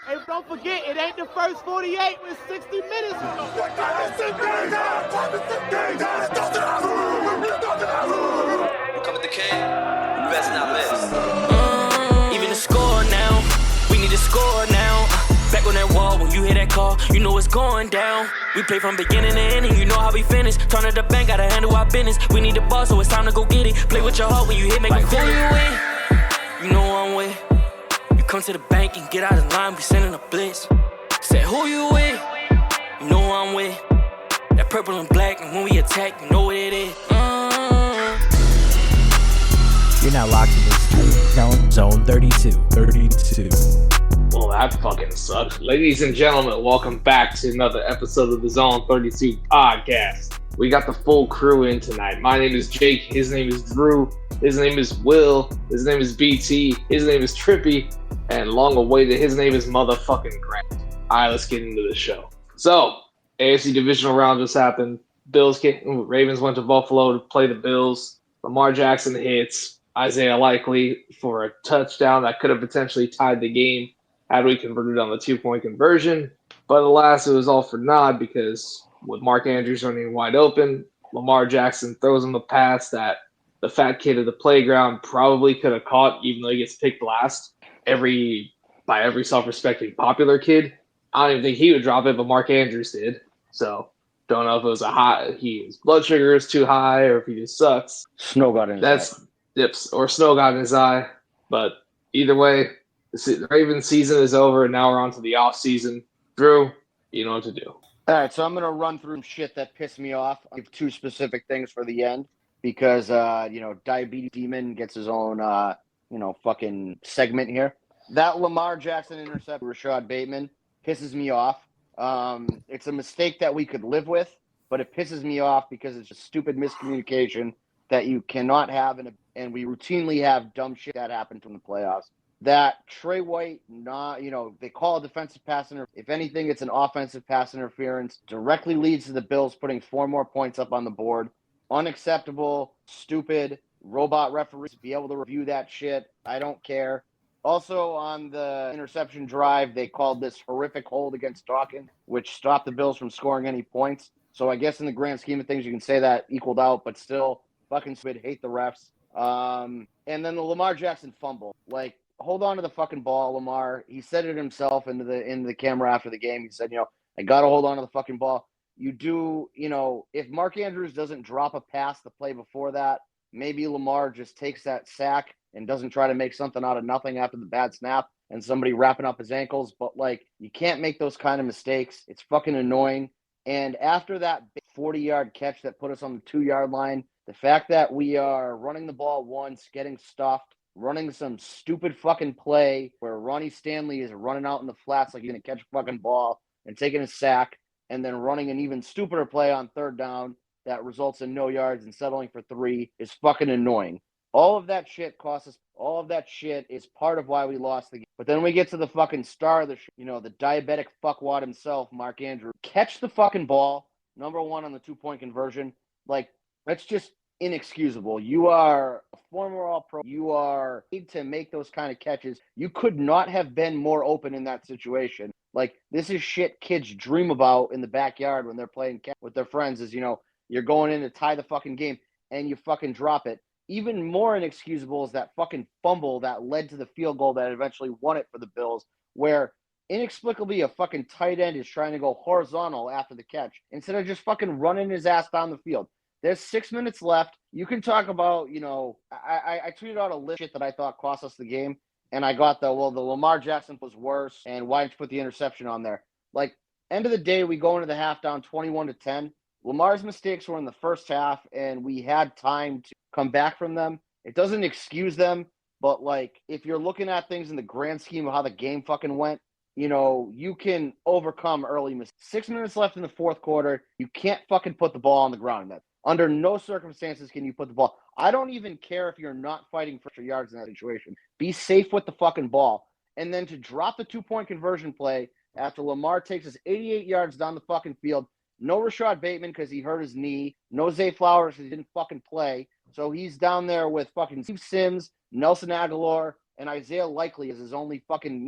Hey, don't forget, it ain't the first 48 with 60 minutes. Come with the king, best not miss. Even the score now, we need to score now. Back on that wall, when you hear that call, you know it's going down. We play from beginning to ending, you know how we finish. Turn to the bank, gotta handle our business. We need the ball, so it's time to go get it. Play with your heart when you hit, make it feel it. You know I'm with. You come to the bank and get out of line, we sending a blitz. Say who you with? You know I'm with. That purple and black, and when we attack, you know what it is. You're now locked into Zone 32. Well, that fucking sucks. Ladies and gentlemen, welcome back to another episode of the Zone 32 podcast. We got the full crew in tonight. My name is Jake. His name is Drew. His name is Will. His name is BT. His name is Trippy. And long awaited, his name is motherfucking Grant. All right, let's get into the show. So, AFC divisional round just happened. Ravens went to Buffalo to play the Bills. Lamar Jackson hits Isaiah Likely for a touchdown that could have potentially tied the game had we converted on the 2-point conversion. But alas, it was all for naught because with Mark Andrews running wide open, Lamar Jackson throws him a pass that the fat kid at the playground probably could have caught, even though he gets picked last by every self-respecting popular kid. I don't even think he would drop it, but Mark Andrews did. So don't know if it was his blood sugar is too high or if he just sucks. Snow got in his eye. Or snow got in his eye. But either way, the Ravens season is over, and now we're on to the off season. Drew, you know what to do. All right, so I'm going to run through some shit that pissed me off. I have two specific things for the end because, Diabetes Demon gets his own, fucking segment here. That Lamar Jackson intercept Rashad Bateman pisses me off. It's a mistake that we could live with, but it pisses me off because it's a stupid miscommunication that you cannot have, and we routinely have dumb shit that happens in the playoffs. That Trey White, they call a defensive pass interference. If anything, it's an offensive pass interference. Directly leads to the Bills putting 4 more points up on the board. Unacceptable, stupid, robot referees be able to review that shit. I don't care. Also, on the interception drive, they called this horrific hold against Dawkins, which stopped the Bills from scoring any points. So I guess in the grand scheme of things, you can say that equaled out, but still, fucking stupid, hate the refs. And then the Lamar Jackson fumble. Hold on to the fucking ball, Lamar. He said it himself into the camera after the game. He said, I got to hold on to the fucking ball. You do, if Mark Andrews doesn't drop a pass the play before that, maybe Lamar just takes that sack and doesn't try to make something out of nothing after the bad snap and somebody wrapping up his ankles. But, you can't make those kind of mistakes. It's fucking annoying. And after that 40-yard catch that put us on the 2-yard line, the fact that we are running the ball once, getting stuffed, running some stupid fucking play where Ronnie Stanley is running out in the flats like he's going to catch a fucking ball and taking a sack, and then running an even stupider play on 3rd down that results in no yards and settling for 3 is fucking annoying. All of that shit costs us. All of that shit is part of why we lost the game. But then we get to the fucking star of the show, the diabetic fuckwad himself, Mark Andrews. Catch the fucking ball, number 1 on the 2-point conversion. That's just inexcusable. You are a former All-Pro. You are paid to make those kind of catches. You could not have been more open in that situation. This is shit kids dream about in the backyard when they're playing with their friends is, you're going in to tie the fucking game and you fucking drop it. Even more inexcusable is that fucking fumble that led to the field goal that eventually won it for the Bills, where inexplicably a fucking tight end is trying to go horizontal after the catch instead of just fucking running his ass down the field. There's 6 minutes left. You can talk about, I tweeted out a list of shit that I thought cost us the game, and I got the Lamar Jackson was worse, and why didn't you put the interception on there? End of the day, we go into the half down 21-10. Lamar's mistakes were in the first half, and we had time to come back from them. It doesn't excuse them, but, if you're looking at things in the grand scheme of how the game fucking went, you can overcome early mistakes. 6 minutes left in the 4th quarter. You can't fucking put the ball on the ground. Under no circumstances can you put the ball. I don't even care if you're not fighting for yards in that situation. Be safe with the fucking ball. And then to drop the 2-point conversion play after Lamar takes us 88 yards down the fucking field. No Rashad Bateman because he hurt his knee. No Zay Flowers because he didn't fucking play. So he's down there with fucking Steve Sims, Nelson Aguilar, and Isaiah Likely as his only fucking,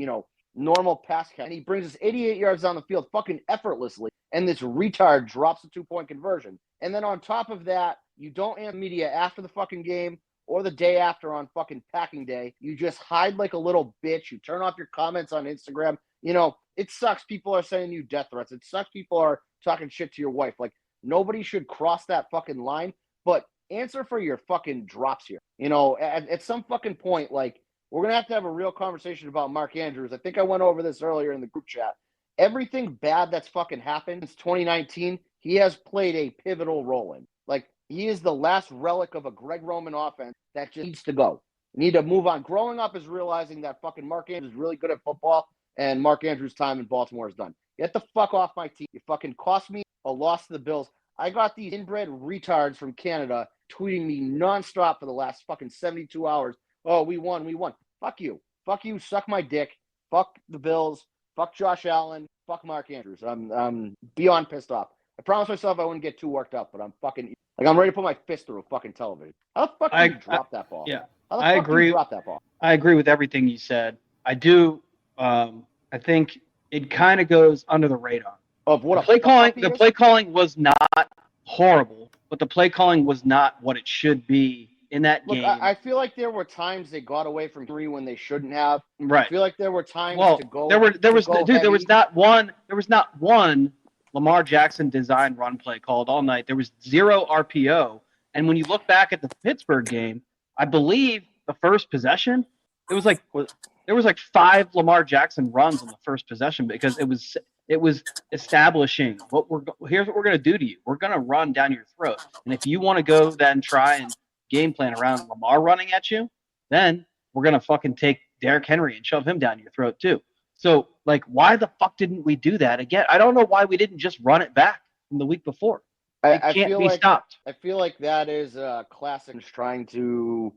normal pass catch, and he brings us 88 yards down the field fucking effortlessly, and this retard drops a 2-point conversion. And then on top of that, you don't answer media after the fucking game or the day after on fucking packing day. You just hide like a little bitch. You turn off your comments on Instagram. You know, it sucks people are sending you death threats. It sucks people are talking shit to your wife. Like, nobody should cross that fucking line, but answer for your fucking drops here. You know, at some fucking point, like, we're going to have a real conversation about Mark Andrews. I think I went over this earlier in the group chat. Everything bad that's fucking happened since 2019, he has played a pivotal role in. Like, he is the last relic of a Greg Roman offense that just needs to go. We need to move on. Growing up is realizing that fucking Mark Andrews is really good at football, and Mark Andrews' time in Baltimore is done. Get the fuck off my team. You fucking cost me a loss to the Bills. I got these inbred retards from Canada tweeting me nonstop for the last fucking 72 hours. Oh, we won. Fuck you. Fuck you. Suck my dick. Fuck the Bills. Fuck Josh Allen. Fuck Mark Andrews. I'm beyond pissed off. I promised myself I wouldn't get too worked up, but I'm fucking like I'm ready to put my fist through a fucking television. How the fuck did you drop that ball? Yeah, How the I fuck agree. Did you drop that ball? I agree with everything you said. I do. I think it kind of goes under the radar. Of what The play calling was not horrible, but the play calling was not what it should be in that game. I feel like there were times they got away from 3 when they shouldn't have. Right. I feel like there were times to go. There was not one Lamar Jackson designed run play called all night. There was 0 RPO. And when you look back at the Pittsburgh game, I believe the first possession, there was like 5 Lamar Jackson runs on the first possession because it was establishing here's what we're going to do to you. We're going to run down your throat. And if you want to go then try and game plan around Lamar running at you, then we're going to fucking take Derrick Henry and shove him down your throat too. So, like, why the fuck didn't we do that again? I don't know why we didn't just run it back from the week before. It can't be stopped. I feel like that is a classic trying to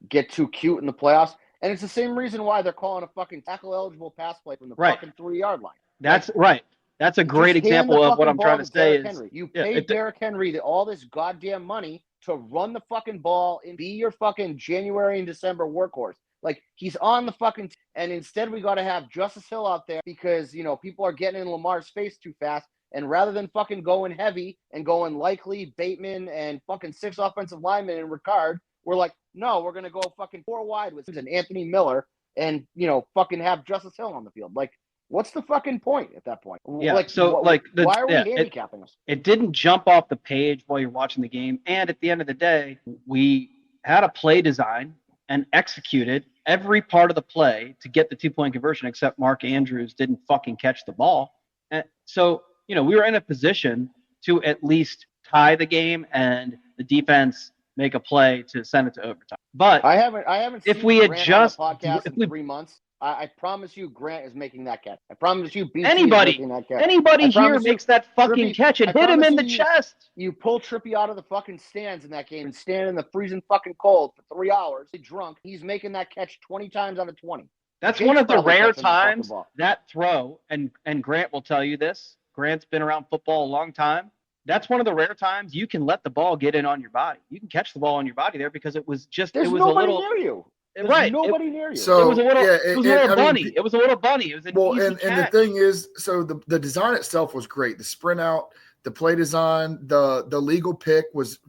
get too cute in the playoffs. And it's the same reason why they're calling a fucking tackle-eligible pass play from the fucking 3-yard line. That's right. That's a great example of what I'm trying to say. You paid Derrick Henry all this goddamn money to run the fucking ball and be your fucking January and December workhorse. Like, he's on the fucking and instead we got to have Justice Hill out there because, you know, people are getting in Lamar's face too fast. And rather than fucking going heavy and going Likely, Bateman, and fucking 6 offensive linemen in Ricard, we're like, no, we're going to go fucking 4 wide with an Anthony Miller and, you know, fucking have Justice Hill on the field. Like, what's the fucking point at that point? Yeah, like, so, why are we handicapping us? It didn't jump off the page while you're watching the game. And at the end of the day, we had a play design and executed every part of the play to get the 2-point conversion, except Mark Andrews didn't fucking catch the ball. And so, you know, we were in a position to at least tie the game and the defense make a play to send it to overtime. But I haven't if seen we had Grant just on the podcast in 3 months. I promise you Grant is making that catch. I promise you BT anybody is making that catch. here makes that fucking catch and hit him in the chest. You pull Trippy out of the fucking stands in that game and stand in the freezing fucking cold for 3 hours. He's drunk. He's making that catch 20 times out of 20. That's one of the rare times that throw, and Grant will tell you this. Grant's been around football a long time. That's one of the rare times you can let the ball get in on your body. You can catch the ball on your body there because it was just There's it was nobody a little near you. There's right. Nobody near you. So it was a little, it was a little bunny. Mean, it was a little bunny. It was an easy and catch. the thing is, so the design itself was great. The sprint out, the play design, the legal pick was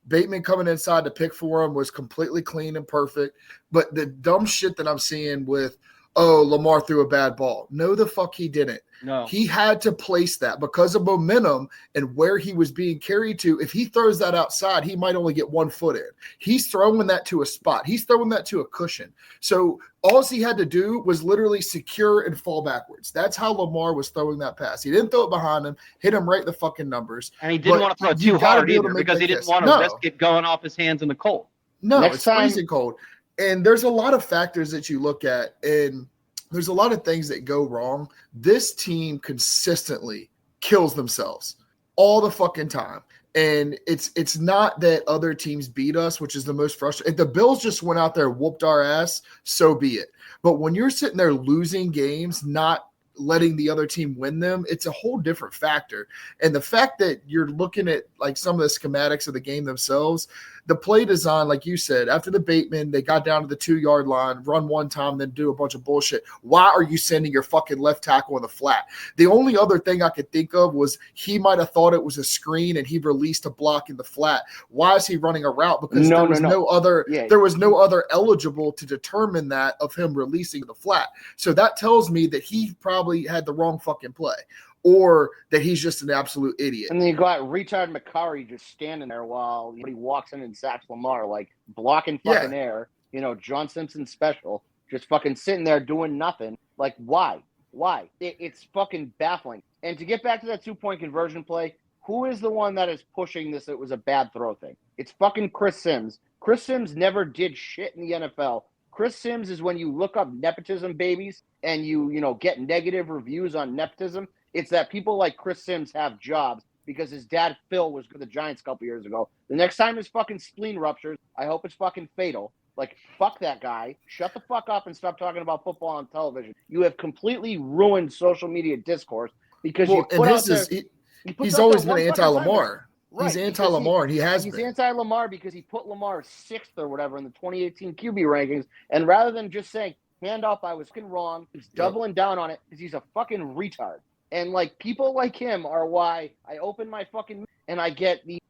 Bateman coming inside to pick for him was completely clean and perfect. But the dumb shit that I'm seeing with, Lamar threw a bad ball. No, the fuck he didn't. No. He had to place that because of momentum and where he was being carried to. If he throws that outside, he might only get 1 foot in. He's throwing that to a spot. He's throwing that to a cushion. So all he had to do was literally secure and fall backwards. That's how Lamar was throwing that pass. He didn't throw it behind him, hit him right in the fucking numbers. And he didn't want to throw it too hard either because he didn't want to risk it going off his hands in the cold. No, it's freezing cold. And there's a lot of factors that you look at, and there's a lot of things that go wrong. This team consistently kills themselves all the fucking time. And it's not that other teams beat us, which is the most frustrating. If the Bills just went out there and whooped our ass, so be it. But when you're sitting there losing games, not letting the other team win them, it's a whole different factor. And the fact that you're looking at like some of the schematics of the game themselves, the play design, like you said, after the Bateman, they got down to the 2-yard line, run one time, then do a bunch of bullshit. Why are you sending your fucking left tackle in the flat? The only other thing I could think of was he might have thought it was a screen and he released a block in the flat. Why is he running a route? Because there was no other eligible to determine that of him releasing the flat. So that tells me that he probably had the wrong fucking play, or that he's just an absolute idiot. And then you got retard McCurry just standing there while he walks in and sacks Lamar, like blocking fucking air. You know, John Simpson special, just fucking sitting there doing nothing. Like, why? Why? It's fucking baffling. And to get back to that 2-point conversion play, who is the one that is pushing this? It was a bad throw thing. It's fucking Chris Sims. Chris Sims never did shit in the NFL. Chris Sims is when you look up nepotism babies and you get negative reviews on nepotism. It's that people like Chris Sims have jobs because his dad Phil was with the Giants a couple years ago. The next time his fucking spleen ruptures, I hope it's fucking fatal. Like, fuck that guy. Shut the fuck up and stop talking about football on television. You have completely ruined social media discourse because he's always been anti-Lamar. Right, he's anti-Lamar, and he has been. He's anti-Lamar because he put Lamar 6th or whatever in the 2018 QB rankings. And rather than just saying, handoff, I was fucking wrong, he's doubling down on it because he's a fucking retard. And, like, people like him are why I open my fucking and I get the,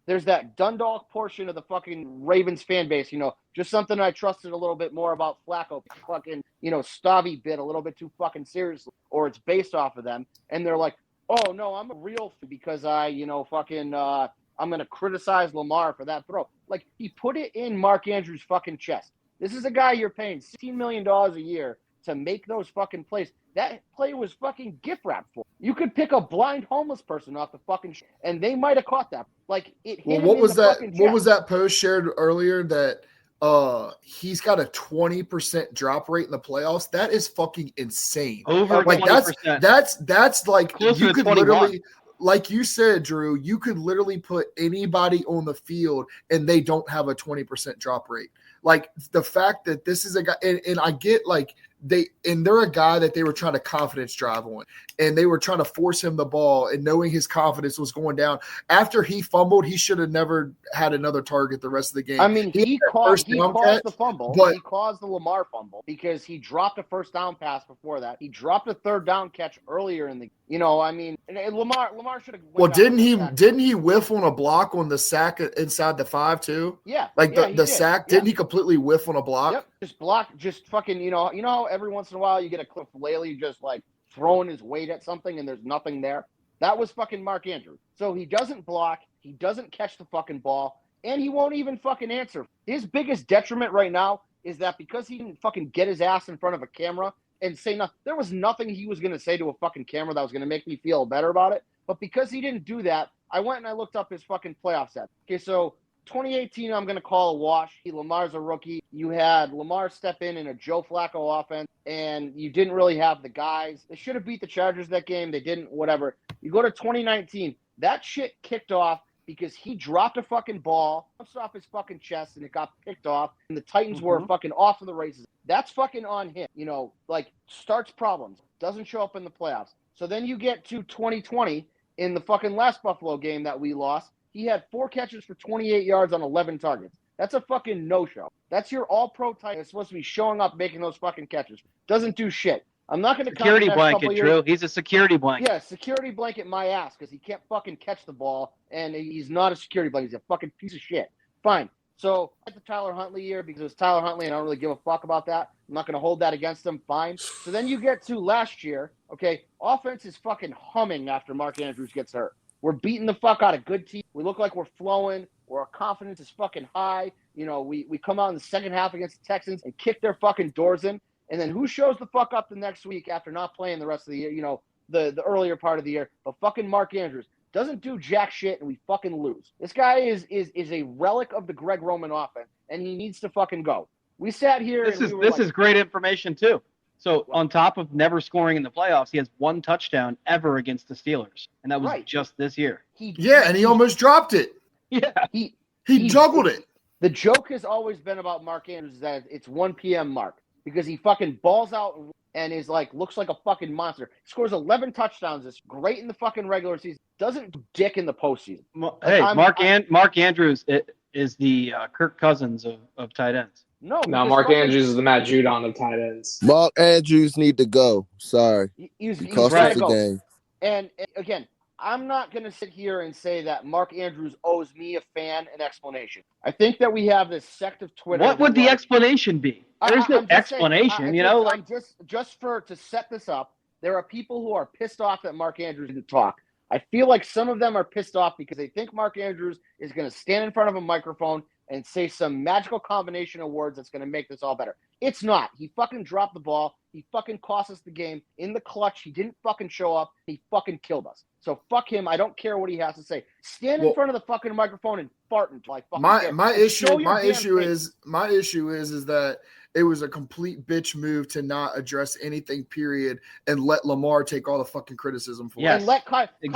there's that Dundalk portion of the fucking Ravens fan base, just something I trusted a little bit more about Flacco. Fucking, Stavi bit a little bit too fucking seriously, or it's based off of them. And they're like, oh, no, I'm a real because I, I'm going to criticize Lamar for that throw. Like, he put it in Mark Andrews' fucking chest. This is a guy you're paying $16 million a year to make those fucking plays. That play was fucking gift wrapped for. You could pick a blind homeless person off the fucking and they might have caught that. Like, it hit him what in was the that? fucking What chest. was that post shared earlier that he's got a 20% drop rate in the playoffs? That is fucking insane. Over like 20%. That's like Closer you to could 21. literally, like you said, Drew, you could literally put anybody on the field and they don't have a 20% drop rate. Like, the fact that this is a guy, and I get like they're a guy that they were trying to confidence drive on, and they were trying to force him the ball, and knowing his confidence was going down. After he fumbled, he should have never had another target the rest of the game. I mean, he caused the fumble. but he caused the Lamar fumble because he dropped a first down pass before that. He dropped a third down catch earlier in the. And Lamar should have. Well, didn't he whiff on a block on the sack inside the 5 too? Yeah, like the sack. Yeah. Didn't he completely whiff on a block? Yep, just fucking. You know how every once in a while you get a Cliff Laley just like throwing his weight at something and there's nothing there. That was fucking Mark Andrews. So he doesn't block, he doesn't catch the fucking ball, and he won't even fucking answer. His biggest detriment right now is that because he didn't fucking get his ass in front of a camera and say nothing, there was nothing he was going to say to a fucking camera that was going to make me feel better about it. But because he didn't do that, I went and I looked up his fucking playoff set. Okay, so 2018, I'm going to call a wash. Lamar's a rookie. You had Lamar step in a Joe Flacco offense, and you didn't really have the guys. They should have beat the Chargers that game. They didn't, whatever. You go to 2019, that shit kicked off because he dropped a fucking ball, bounced off his fucking chest, and it got picked off, and the Titans were fucking off of the races. That's fucking on him. Starts problems, doesn't show up in the playoffs. So then you get to 2020 in the fucking last Buffalo game that we lost. He had 4 catches for 28 yards on 11 targets. That's a fucking no-show. That's your all-pro type that's supposed to be showing up making those fucking catches. Doesn't do shit. I'm not going to security blanket, Drew. He's a security blanket. Yeah, security blanket my ass because he can't fucking catch the ball, and he's not a security blanket. He's a fucking piece of shit. Fine. So I like the Tyler Huntley year because it was Tyler Huntley, and I don't really give a fuck about that. I'm not going to hold that against him. Fine. So then you get to last year. Okay, offense is fucking humming after Mark Andrews gets hurt. We're beating the fuck out of good teams. We look like we're flowing. Our confidence is fucking high. We come out in the second half against the Texans and kick their fucking doors in. And then who shows the fuck up the next week after not playing the rest of the year, the earlier part of the year? But fucking Mark Andrews doesn't do jack shit and we fucking lose. This guy is a relic of the Greg Roman offense and he needs to fucking go. We sat here. This is great information too. So on top of never scoring in the playoffs, he has 1 touchdown ever against the Steelers, and that was just this year. And he almost dropped it. Yeah, he juggled it. The joke has always been about Mark Andrews that it's 1 p.m. mark because he fucking balls out and is like looks like a fucking monster. Scores 11 touchdowns. It's great in the fucking regular season. Doesn't dick in the postseason. Hey, Mark Andrews. is the Kirk Cousins of tight ends. No, Mark Andrews is the Matt Judon of tight ends. Mark Andrews need to go. Sorry. He's Cost got us to the go. game. And again, I'm not going to sit here and say that Mark Andrews owes me, a fan, an explanation. I think that we have this sect of Twitter. What would the explanation be? There's no explanation, Just to set this up, there are people who are pissed off that Mark Andrews didn't talk. I feel like some of them are pissed off because they think Mark Andrews is going to stand in front of a microphone and say some magical combination of words that's going to make this all better. It's not. He fucking dropped the ball. He fucking cost us the game in the clutch. He didn't fucking show up. He fucking killed us. So fuck him. I don't care what he has to say. Stand in front of the fucking microphone and fart until I fucking my issue is that it was a complete bitch move to not address anything, period, and let Lamar take all the fucking criticism for it. And let Kyle And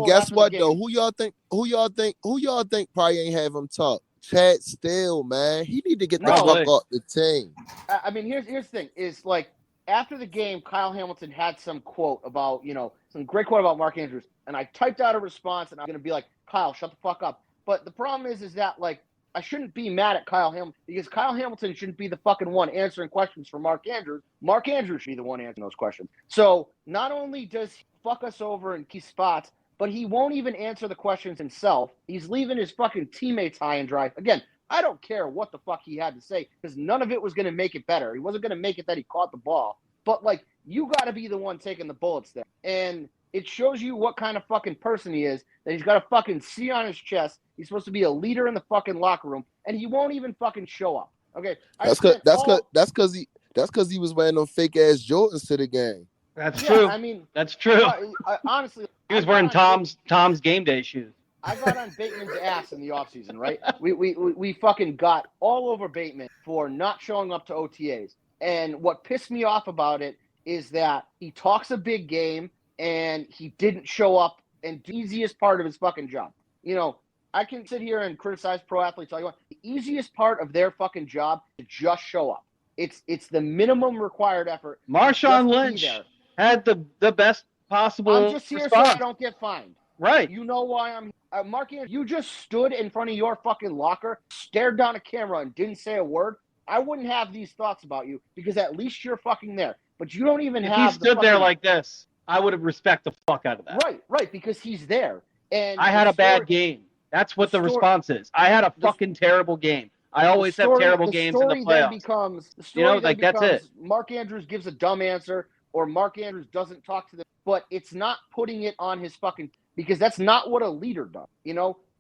guess what though? Who y'all think probably ain't have him talk? Chad Steele, man. He need to get the fuck off the team. I mean, here's the thing: is like after the game, Kyle Hamilton had some quote about some great quote about Mark Andrews, and I typed out a response, and I'm gonna be like, Kyle, shut the fuck up. But the problem is that like I shouldn't be mad at Kyle Hamilton because Kyle Hamilton shouldn't be the fucking one answering questions for Mark Andrews. Mark Andrews should be the one answering those questions. So not only does he fuck us over in key spots, but he won't even answer the questions himself. He's leaving his fucking teammates high and dry. Again, I don't care what the fuck he had to say because none of it was going to make it better. He wasn't going to make it that he caught the ball. But, like, you got to be the one taking the bullets there. And it shows you what kind of fucking person he is, that he's got a fucking C on his chest. He's supposed to be a leader in the fucking locker room, and he won't even fucking show up. Okay? That's because he was wearing them fake-ass Jordans to the game. That's true. I mean, that's true. Honestly, he was wearing Tom's game day shoes. I got on Bateman's ass in the offseason, right? We fucking got all over Bateman for not showing up to OTAs. And what pissed me off about it is that he talks a big game and he didn't show up and the easiest part of his fucking job. I can sit here and criticize pro athletes all you want. The easiest part of their fucking job is to just show up. It's the minimum required effort. Marshawn Lynch had the best possible I'm just here response. so I don't get fined. Right. You know why I'm here. Mark, you just stood in front of your fucking locker, stared down a camera, and didn't say a word. I wouldn't have these thoughts about you because at least you're fucking there. But you don't even have. If he stood there like this, I would have respect the fuck out of that. Right, because he's there. And I had a bad game. That's what the response is. I had a fucking terrible game. I always have terrible games in the playoffs. That's it. Mark Andrews gives a dumb answer, or Mark Andrews doesn't talk to them, but it's not putting it on his fucking because that's not what a leader does.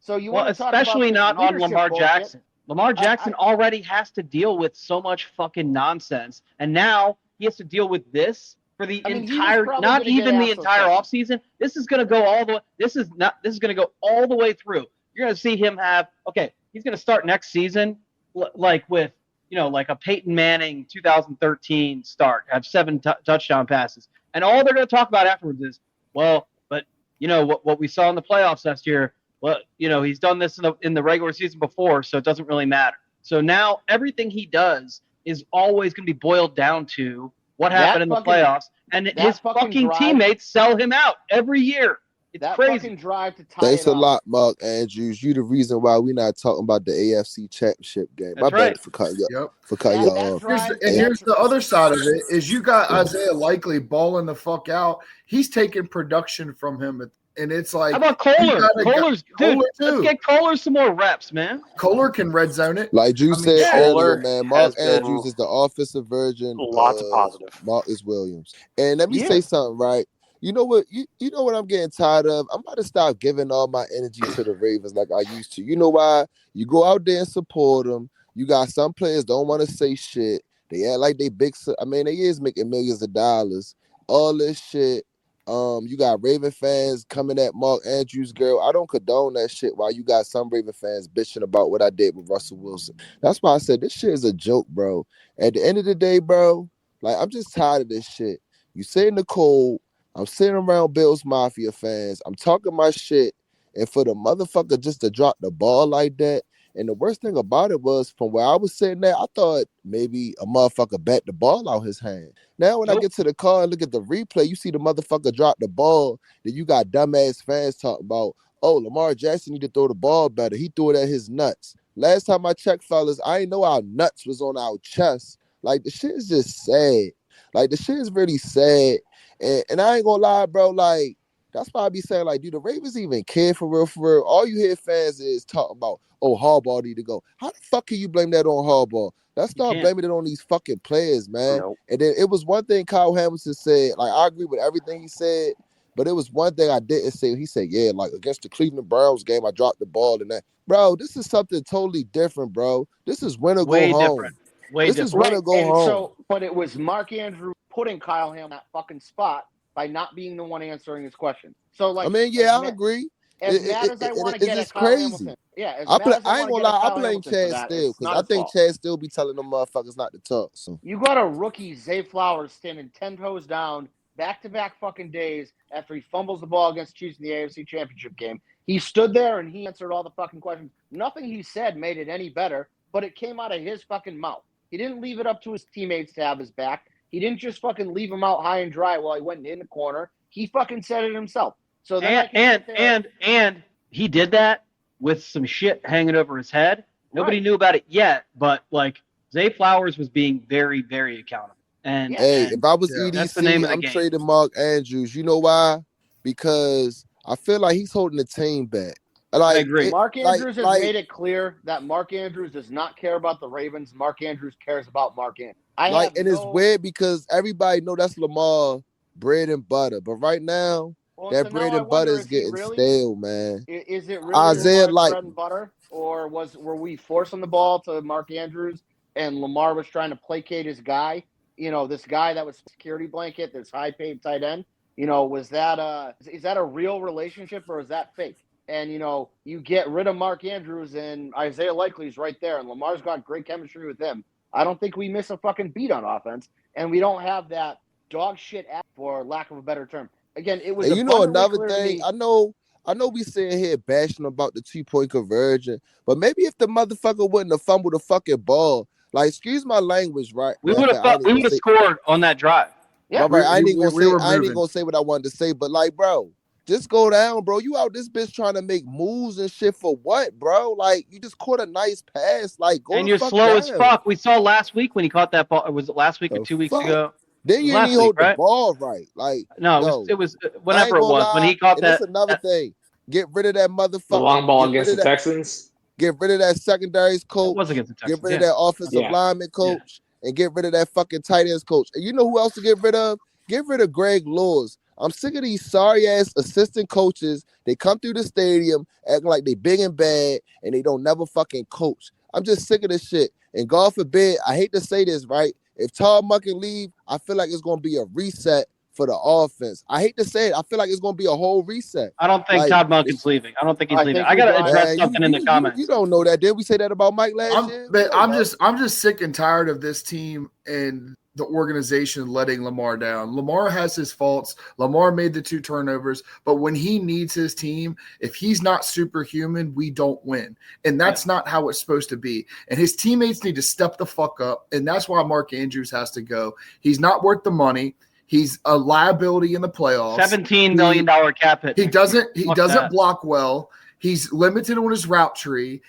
So you want to talk about especially not on Lamar bullshit. Jackson. Lamar Jackson already has to deal with so much fucking nonsense, and now he has to deal with this for the entire, not even the entire offseason. This is going to go all the way. This is going to go all the way through. You're going to see him have. Okay, he's going to start next season like with like a Peyton Manning 2013 start, have 7 touchdown passes, and all they're going to talk about afterwards is, well, but what we saw in the playoffs last year. Well, he's done this in the regular season before, so it doesn't really matter. So now everything he does is always going to be boiled down to what happened in the playoffs, and his fucking teammates sell him out every year. It's crazy. Fucking drive to tie Thanks it a lot, Mark Andrews. You the reason why we're not talking about the AFC Championship game. That's right. Bad for cutting y'all off. Here's the other side of it: is you got Isaiah Likely balling the fuck out. He's taking production from him. And it's like, how about Kohler? Kohler's dude. Let's get Kohler some more reps, man. Kohler can red zone it. Like you said earlier, man. Mark Andrews is the offensive version. Lots of positive. Marcus Williams. And let me say something, right? You know what? You know what I'm getting tired of? I'm about to stop giving all my energy to the Ravens like I used to. You know why? You go out there and support them. You got some players don't want to say shit. They act like they big. I mean, they is making millions of dollars. All this shit. You got Raven fans coming at Mark Andrews, girl. I don't condone that shit while you got some Raven fans bitching about what I did with Russell Wilson. That's why I said this shit is a joke, bro. At the end of the day, bro, like I'm just tired of this shit. You sit in the cold. I'm sitting around Bills Mafia fans. I'm talking my shit. And for the motherfucker just to drop the ball like that. And the worst thing about it was from where I was sitting there, I thought maybe a motherfucker bat the ball out his hand. Now when I get to the car and look at the replay, you see the motherfucker drop the ball. Then you got dumbass fans talking about, oh, Lamar Jackson need to throw the ball better. He threw it at his nuts. Last time I checked, fellas, I didn't know our nuts was on our chest. Like, the shit is just sad. Like, the shit is really sad. And I ain't gonna lie, bro, like, that's why I be saying, like, do the Ravens even care for real, for real? All you hear fans is talking about, oh, Harbaugh need to go. How the fuck can you blame that on Harbaugh? Let's start blaming it on these fucking players, man. Nope. And then it was one thing Kyle Hamilton said, like, I agree with everything he said, but it was one thing I didn't say. He said, yeah, like, against the Cleveland Browns game, I dropped the ball and that. Bro, this is something totally different, bro. This is win or Way go home. different. Way This different. is win or go and home. So, but it was Mark Andrews putting Kyle Hamilton in that fucking spot by not being the one answering his question. So, like, I mean, yeah, I agree. As mad as I want to it's get at just Kyle crazy. Hamilton, yeah, as I mad as ain't gonna wanna get at lie, I Kyle blame Hamilton for Chad that, Steele it's because not I his think fault. Chad Steele be telling them motherfuckers not to talk. So You got a rookie, Zay Flowers, standing 10 toes down, back-to-back fucking days after he fumbles the ball against Chiefs in the AFC Championship game. He stood there and he answered all the fucking questions. Nothing he said made it any better, but it came out of his fucking mouth. He didn't leave it up to his teammates to have his back. He didn't just fucking leave him out high and dry while he went in the corner. He fucking said it himself. So then and he did that with some shit hanging over his head. Nobody knew about it yet, but like Zay Flowers was being very, very accountable. And hey, if I was that's the name EDC, of the I'm game. trading Mark Andrews. You know why? Because I feel like he's holding the team back. Like, I agree. Mark Andrews has made it clear that Mark Andrews does not care about the Ravens. Mark Andrews cares about Mark Andrews. It's weird because everybody know that's Lamar bread and butter, but right now that bread and butter is getting stale, man. Is it really Isaiah Lamar's bread and butter, or were we forcing the ball to Mark Andrews and Lamar was trying to placate his guy? You know, this guy that was security blanket, this high-paid tight end. You know, was that is that a real relationship or is that fake? And, you know, you get rid of Mark Andrews and Isaiah Likely's right there, and Lamar's got great chemistry with him. I don't think we miss a fucking beat on offense, and we don't have that dog shit for lack of a better term. Again, it was. And you know another thing, I know we sitting here bashing about the 2-point conversion, but maybe if the motherfucker wouldn't have fumbled the fucking ball, like, excuse my language, right? We would have scored on that drive. Yeah, right. I ain't gonna say what I wanted to say, but like, bro, just go down, bro. You out this bitch trying to make moves and shit for what, bro? Like, you just caught a nice pass. Like, go and you're slow as fuck. We saw last week when he caught that ball. Was it last week or 2 weeks ago? Then you didn't hold the ball right. Like, no, it was whenever it was when he caught that. That's another thing. Get rid of that motherfucker. The long ball against the Texans. Get rid of that secondaries coach. It was against the Texans. Get rid of that offensive lineman coach. And get rid of that fucking tight ends coach. And you know who else to get rid of? Get rid of Greg Lewis. I'm sick of these sorry-ass assistant coaches. They come through the stadium acting like they big and bad, and they don't never fucking coach. I'm just sick of this shit. And God forbid, I hate to say this, right? If Todd Monken leave, I feel like it's going to be a reset for the offense. I hate to say it. I feel like it's going to be a whole reset. I don't think Todd Monken's leaving. I don't think he's leaving. I got to address something in the comments. You don't know that. Did we say that about Mike last year? But I'm just sick and tired of this team and the organization letting Lamar down. Lamar has his faults. Lamar made the 2 turnovers, but when he needs his team, if he's not superhuman, we don't win. And that's not how it's supposed to be. And his teammates need to step the fuck up. And that's why Mark Andrews has to go. He's not worth the money. He's a liability in the playoffs. $17 million cap hit. He doesn't block well. He's limited on his route tree.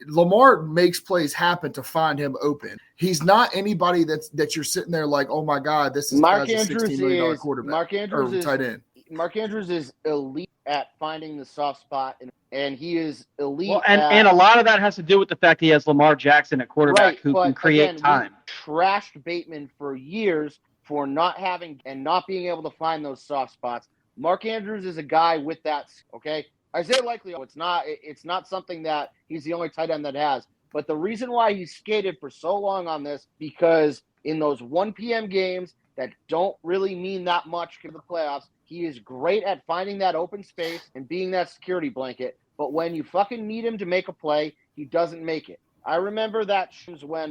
Lamar makes plays happen to find him open. He's not anybody that you're sitting there like, oh my God, this is Mark a $16 million quarterback. Tight end. Mark Andrews is elite at finding the soft spot, and he is elite. Well, and a lot of that has to do with the fact he has Lamar Jackson at quarterback who can create time. We trashed Bateman for years for not having and not being able to find those soft spots. Mark Andrews is a guy with that. Okay. Isaiah Likely, it's not something that he's the only tight end that has. But the reason why he skated for so long on this, because in those 1 p.m. games that don't really mean that much for the playoffs, he is great at finding that open space and being that security blanket. But when you fucking need him to make a play, he doesn't make it. I remember that when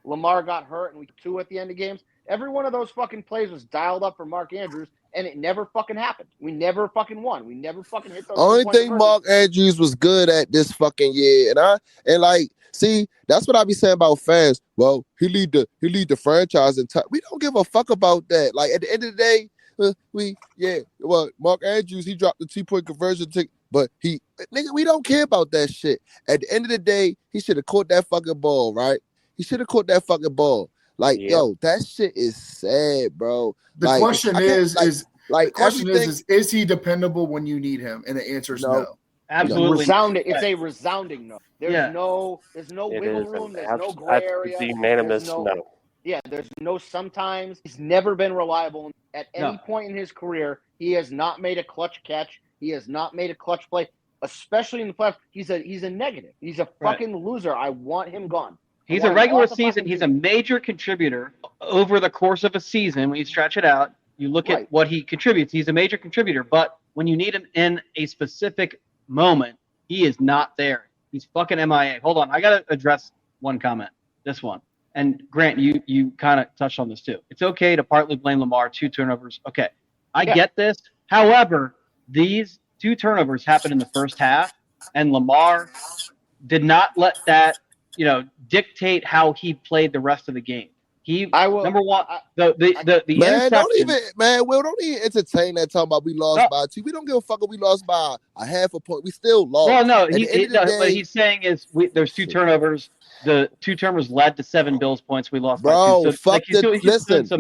Lamar got hurt and we 2 at the end of games. Every one of those fucking plays was dialed up for Mark Andrews, and it never fucking happened. We never fucking won. We never fucking hit those. Only thing Mark Andrews was good at this fucking year, see, that's what I be saying about fans. Well, he lead the franchise in time. We don't give a fuck about that. Like, at the end of the day, Mark Andrews, he dropped the 2-point conversion. But nigga, we don't care about that shit. At the end of the day, he should have caught that fucking ball, right? He should have caught that fucking ball. Like, yo, that shit is sad, bro. The like, question is everything, is he dependable when you need him? And the answer is no. Absolutely. Resounding. It's a resounding no. There's Yeah. no wiggle room. There's no gray area. Unanimous There's no. Yeah, there's no sometimes. He's never been reliable. At any point in his career, he has not made a clutch catch. He has not made a clutch play, especially in the playoffs. He's a negative. He's a fucking loser. I want him gone. He's a regular season. He's a major contributor over the course of a season. When you stretch it out, you look at what he contributes. He's a major contributor, but when you need him in a specific moment, he is not there. He's fucking MIA. Hold on, I gotta address one comment. This one. And Grant, you kind of touched on this too. It's okay to partly blame Lamar, 2 turnovers. Okay, I get this. However, these 2 turnovers happened in the first half, and Lamar did not let that, dictate how he played the rest of the game. Number one, the man, Will, don't even entertain that talking about we lost by 2. We don't give a fuck if we lost by a half a point. We still lost. Well, no, what he's saying is there's 2 turnovers. The 2 turnovers led to 7 Bills points. We lost bro, by 2. So,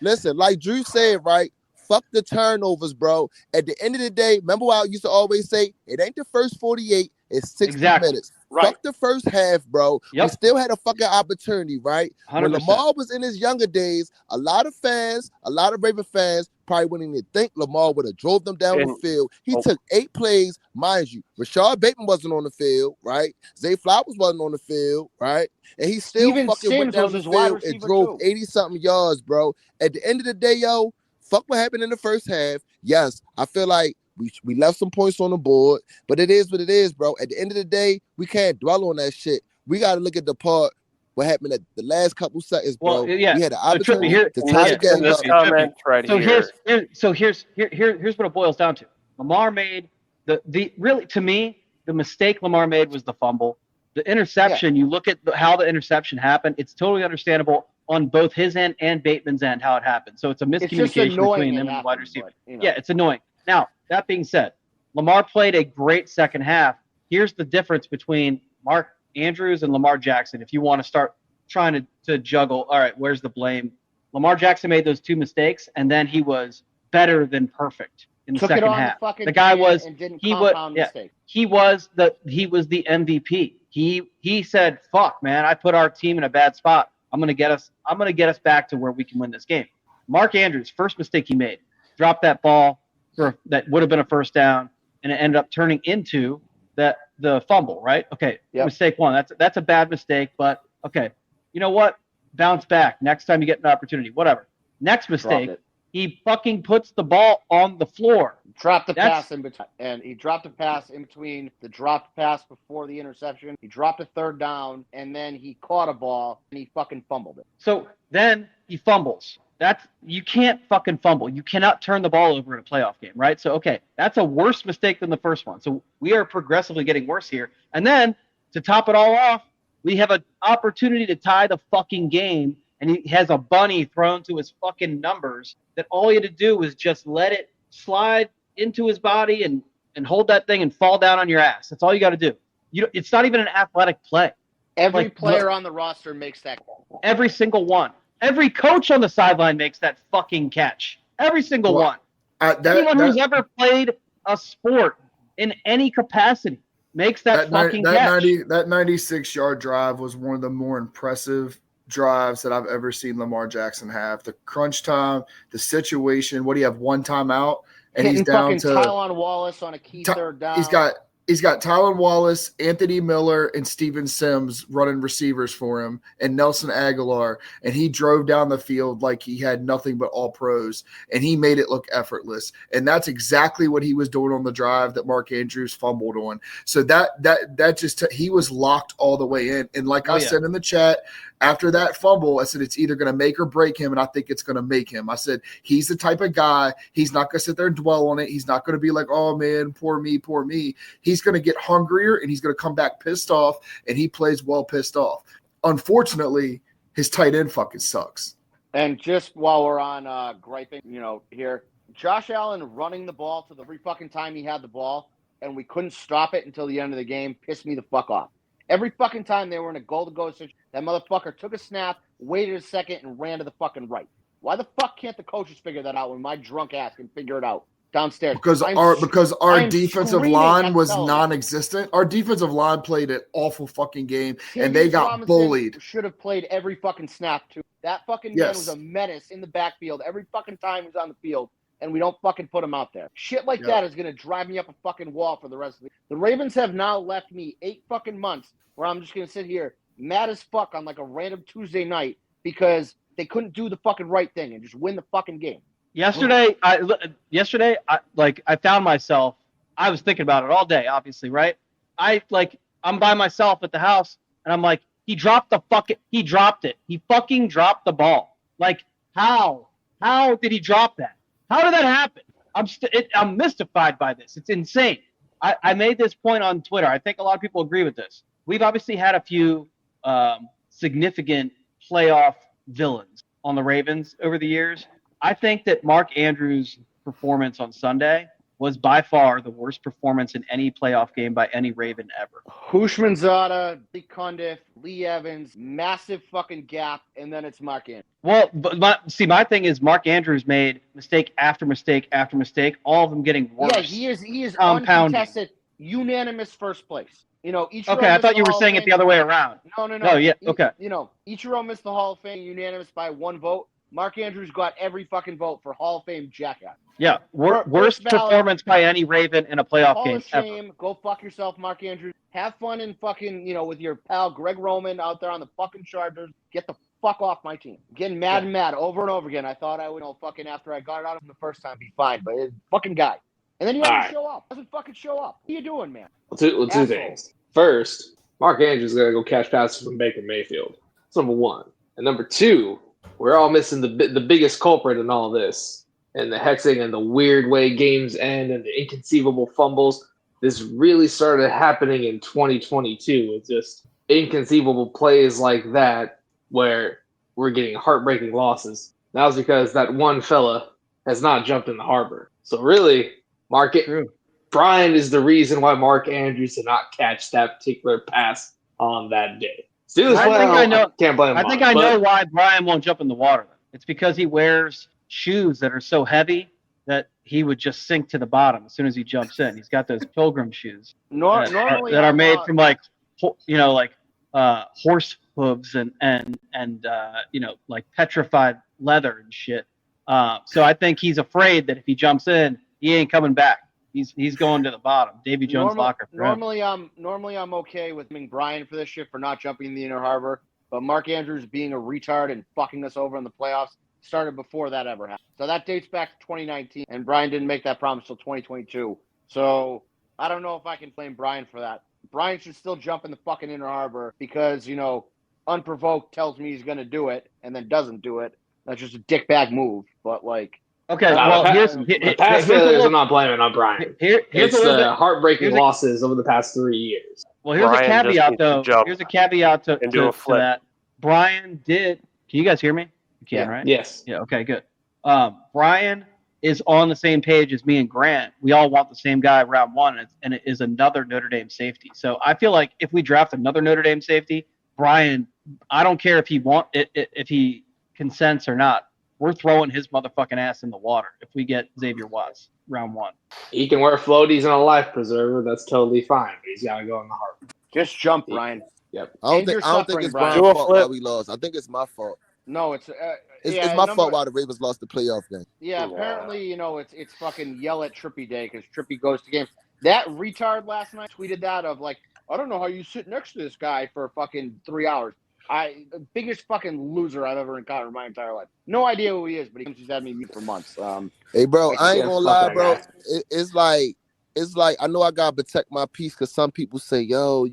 listen, like Drew said, right? Fuck the turnovers, bro. At the end of the day, remember what I used to always say? It ain't the first 48, it's 60 minutes. Right. Fuck the first half, bro. We still had a fucking opportunity, right? 100%. When Lamar was in his younger days, a lot of Raven fans probably wouldn't even think Lamar would have drove them down the field. He took 8 plays, mind you. Rashard Bateman wasn't on the field, right? Zay Flowers wasn't on the field, right? And he still fucking went down the field and drove 80-something yards, bro. At the end of the day, yo, fuck what happened in the first half. Yes, I feel like we left some points on the board, but it is what it is, bro. At the end of the day, we can't dwell on that shit. We got to look at the part what happened at the last couple seconds, bro. We had an opportunity to tie the game up. Here's what it boils down to. Lamar made the mistake Lamar made was the fumble. The interception, you look at how the interception happened, it's totally understandable on both his end and Bateman's end how it happened. So it's a miscommunication between them and the wide receiver. Yeah, it's annoying. Now, that being said, Lamar played a great second half. Here's the difference between Mark Andrews and Lamar Jackson. If you want to start trying to juggle, all right, where's the blame? Lamar Jackson made those 2 mistakes, and then he was better than perfect in the second half. The guy was he was the MVP. He said, "Fuck, man, I put our team in a bad spot. I'm gonna get us back to where we can win this game." Mark Andrews, first mistake he made, dropped that ball that would have been a first down, and it ended up turning into the fumble, right? Okay, mistake 1. That's a bad mistake, but okay, you know what? Bounce back. Next time you get an opportunity, whatever. Next mistake, he fucking puts the ball on the floor. Dropped the pass in between, and he dropped a pass in between the dropped pass before the interception. He dropped a 3rd down, and then he caught a ball, and he fucking fumbled it. So then he fumbles. You can't fucking fumble. You cannot turn the ball over in a playoff game, right? So, okay, that's a worse mistake than the first one. So we are progressively getting worse here. And then to top it all off, we have an opportunity to tie the fucking game, and he has a bunny thrown to his fucking numbers that all he had to do was just let it slide into his body and hold that thing and fall down on your ass. That's all you got to do. It's not even an athletic play. Every player on the roster makes that call. Every single one. Every coach on the sideline makes that fucking catch. Every single one. Anyone who's ever played a sport in any capacity makes that fucking catch. That 96-yard drive was one of the more impressive drives that I've ever seen Lamar Jackson have. The crunch time, the situation. What do you have? 1 timeout, and he's down to Tylan Wallace on a key 3rd down. He's got Tylan Wallace, Anthony Miller, and Steven Sims running receivers for him, and Nelson Aguilar. And he drove down the field like he had nothing but all pros, and he made it look effortless. And that's exactly what he was doing on the drive that Mark Andrews fumbled on. So he was locked all the way in. And like I said in the chat, after that fumble, I said it's either going to make or break him, and I think it's going to make him. I said he's the type of guy, he's not going to sit there and dwell on it. He's not going to be like, oh, man, poor me, poor me. He's going to get hungrier, and he's going to come back pissed off, and he plays well pissed off. Unfortunately, his tight end fucking sucks. And just while we're on griping, here, Josh Allen running the ball to the every fucking time he had the ball and we couldn't stop it until the end of the game pissed me the fuck off. Every fucking time they were in a goal-to-go situation, that motherfucker took a snap, waited a second, and ran to the fucking right. Why the fuck can't the coaches figure that out when my drunk ass can figure it out downstairs? Because our defensive line was non-existent. Our defensive line played an awful fucking game, and they got bullied. Should have played every fucking snap too. That fucking man was a menace in the backfield every fucking time he was on the field, and we don't fucking put him out there. Shit like that is gonna drive me up a fucking wall for the rest of the Ravens have now left me 8 fucking months where I'm just gonna sit here mad as fuck on like a random Tuesday night because they couldn't do the fucking right thing and just win the fucking game. Yesterday, I found myself. I was thinking about it all day, obviously, right? I'm by myself at the house, and I'm like, he dropped it. He fucking dropped the ball. Like, how? How did he drop that? How did that happen? I'm mystified by this. It's insane. I made this point on Twitter. I think a lot of people agree with this. We've obviously had a few significant playoff villains on the Ravens over the years. I think that Mark Andrews' performance on Sunday was by far the worst performance in any playoff game by any Raven ever. Hushmanzada, Lee Cundiff, Lee Evans, massive fucking gap, and then it's Mark Andrews. Well, but my thing is Mark Andrews made mistake after mistake after mistake, all of them getting worse. Yeah, he is uncontested, unanimous first place. You know, I thought you were saying it the other way around. No. Yeah, okay. Ichiro missed the Hall of Fame unanimous by 1 vote. Mark Andrews got every fucking vote for Hall of Fame jackass. Yeah, worst performance by any Raven in a playoff game ever. Hall of Shame. Go fuck yourself, Mark Andrews. Have fun in fucking, with your pal Greg Roman out there on the fucking Chargers. Get the fuck off my team. Getting mad and mad over and over again. I thought I would, fucking after I got it out of him the first time, be fine. But it's fucking guy. And then he doesn't show up. Doesn't fucking show up. What are you doing, man? Well, two things. First, Mark Andrews is going to go catch passes from Baker Mayfield. That's number one. And number two, we're all missing the biggest culprit in all this. And the hexing and the weird way games end and the inconceivable fumbles. This really started happening in 2022 with just inconceivable plays like that where we're getting heartbreaking losses. That was because that one fella has not jumped in the harbor. So really, Brian is the reason why Mark Andrews did not catch that particular pass on that day. Can't blame him. I think I know why Brian won't jump in the water. It's because he wears shoes that are so heavy that he would just sink to the bottom as soon as he jumps in. He's got those pilgrim shoes that are made from horse hooves and like petrified leather and shit. So I think he's afraid that if he jumps in, he ain't coming back. He's going to the bottom. Davy Jones locker. Normally I'm okay with Brian for this shit for not jumping in the inner harbor, but Mark Andrews being a retard and fucking us over in the playoffs started before that ever happened. So that dates back to 2019, and Brian didn't make that promise till 2022. So I don't know if I can blame Brian for that. Brian should still jump in the fucking inner harbor because, unprovoked tells me he's going to do it and then doesn't do it. That's just a dickbag move. But okay, the past failures I'm not blaming on Brian. It's the heartbreaking losses over the past 3 years. Well, here's a caveat, though. Here's a caveat to that. Brian did. Can you guys hear me? You can, right? Yes. Yeah. Okay. Good. Brian is on the same page as me and Grant. We all want the same guy round one, and it is another Notre Dame safety. So I feel like if we draft another Notre Dame safety, Brian, I don't care if he consents or not. We're throwing his motherfucking ass in the water if we get Xavier Watts round one. He can wear floaties and a life preserver. That's totally fine. He's got to go in the harbor. Just jump, Brian. Yep. I don't think it's Brian's fault why we lost. I think it's my fault. No, it's my fault why the Ravens lost the playoff game. Yeah, apparently, it's fucking yell at Trippy day because Trippy goes to games. That retard last night tweeted that of I don't know how you sit next to this guy for fucking 3 hours. Biggest fucking loser I've ever encountered in my entire life. No idea who he is, but he's had me mute for months. Hey, bro, I ain't gonna lie, bro. It's like I know I gotta protect my peace because some people say, yo,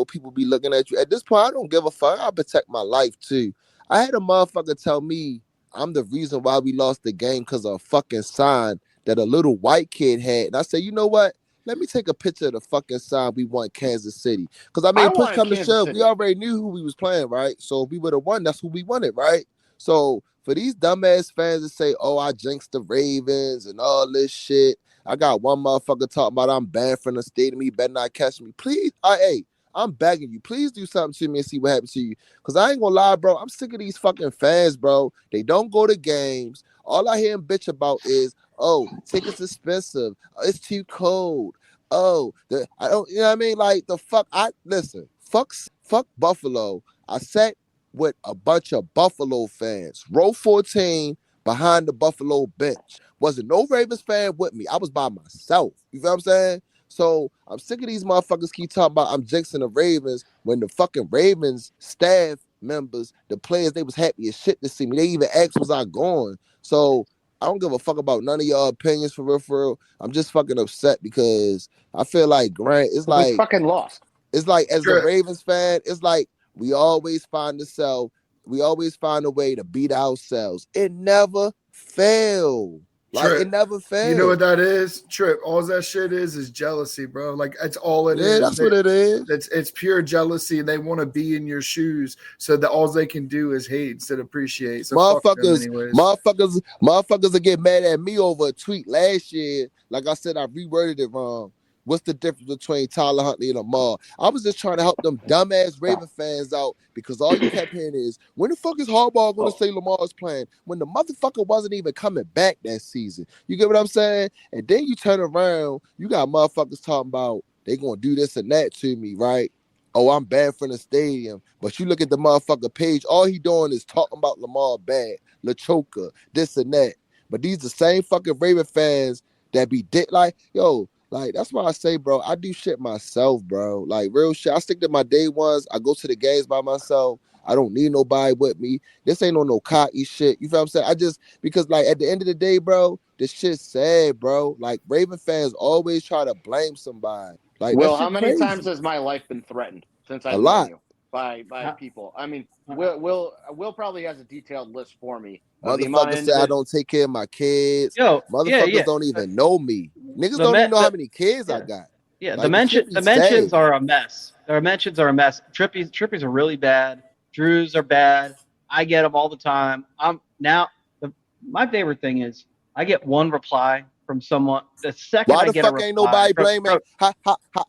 people be looking at you. At this point, I don't give a fuck. I protect my life too. I had a motherfucker tell me I'm the reason why we lost the game because of a fucking sign that a little white kid had. And I said, you know what? Let me take a picture of the fucking sign we won Kansas City. Because, push come to shove, we already knew who we was playing, right? So if we would have won, that's who we wanted, right? So for these dumbass fans that say, oh, I jinxed the Ravens and all this shit, I got one motherfucker talking about I'm banned from the stadium. He better not catch me. Please, hey, I'm begging you. Please do something to me and see what happens to you. Because I ain't gonna lie, bro. I'm sick of these fucking fans, bro. They don't go to games. All I hear them bitch about is, oh, tickets expensive. It's too cold. Oh, I don't, you know what I mean? Like, the fuck, listen, fuck Buffalo. I sat with a bunch of Buffalo fans. Row 14 behind the Buffalo bench. Wasn't no Ravens fan with me. I was by myself. You feel what I'm saying? So I'm sick of these motherfuckers keep talking about I'm jinxing the Ravens when the fucking Ravens staff members, the players, they was happy as shit to see me. They even asked was I going. So I don't give a fuck about none of y'all opinions for real. I'm just fucking upset because I feel like Grant, it's We like fucking lost. it's like as the Ravens fan, it's like we always find a way to beat ourselves. It never failed. Like, Trip. it never failed. You know what that is? Trip. All that shit is jealousy, bro. Like, that's all it is. Yeah, that's what it is. It's pure jealousy, and they want to be in your shoes so that all they can do is hate instead of appreciate. So motherfuckers will get mad at me over a tweet last year. Like I said, I reworded it wrong. What's the difference between Tyler Huntley and Lamar? I was just trying to help them dumbass Raven fans out because all you kept hearing is, when the fuck is Harbaugh going to say Lamar's playing? When the motherfucker wasn't even coming back that season. You get what I'm saying? And then you turn around, you got motherfuckers talking about they going to do this and that to me, right? Oh, I'm banned from the stadium. But you look at the motherfucker page, all he doing is talking about Lamar bad, LaChoka, this and that. But these the same fucking Raven fans that be like, yo, like, that's why I say, bro, I do shit myself, bro. Like, real shit. I stick to my day ones. I go to the games by myself. I don't need nobody with me. This ain't no cocky shit. You feel what I'm saying? Because, like, at the end of the day, bro, this shit's sad, bro. Like, Raven fans always try to blame somebody. Like, Will, how many times has my life been threatened since I've known you by people? I mean, Will probably has a detailed list for me. Motherfuckers say I don't take care of my kids. Motherfuckers don't even know me. Niggas don't even know how many kids I got. Yeah, like, the mentions are a mess. Their mentions are a mess. Trippies are really bad. Drews are bad. I get them all the time. My favorite thing is I get one reply from someone. The second I get a reply, ain't nobody blaming? How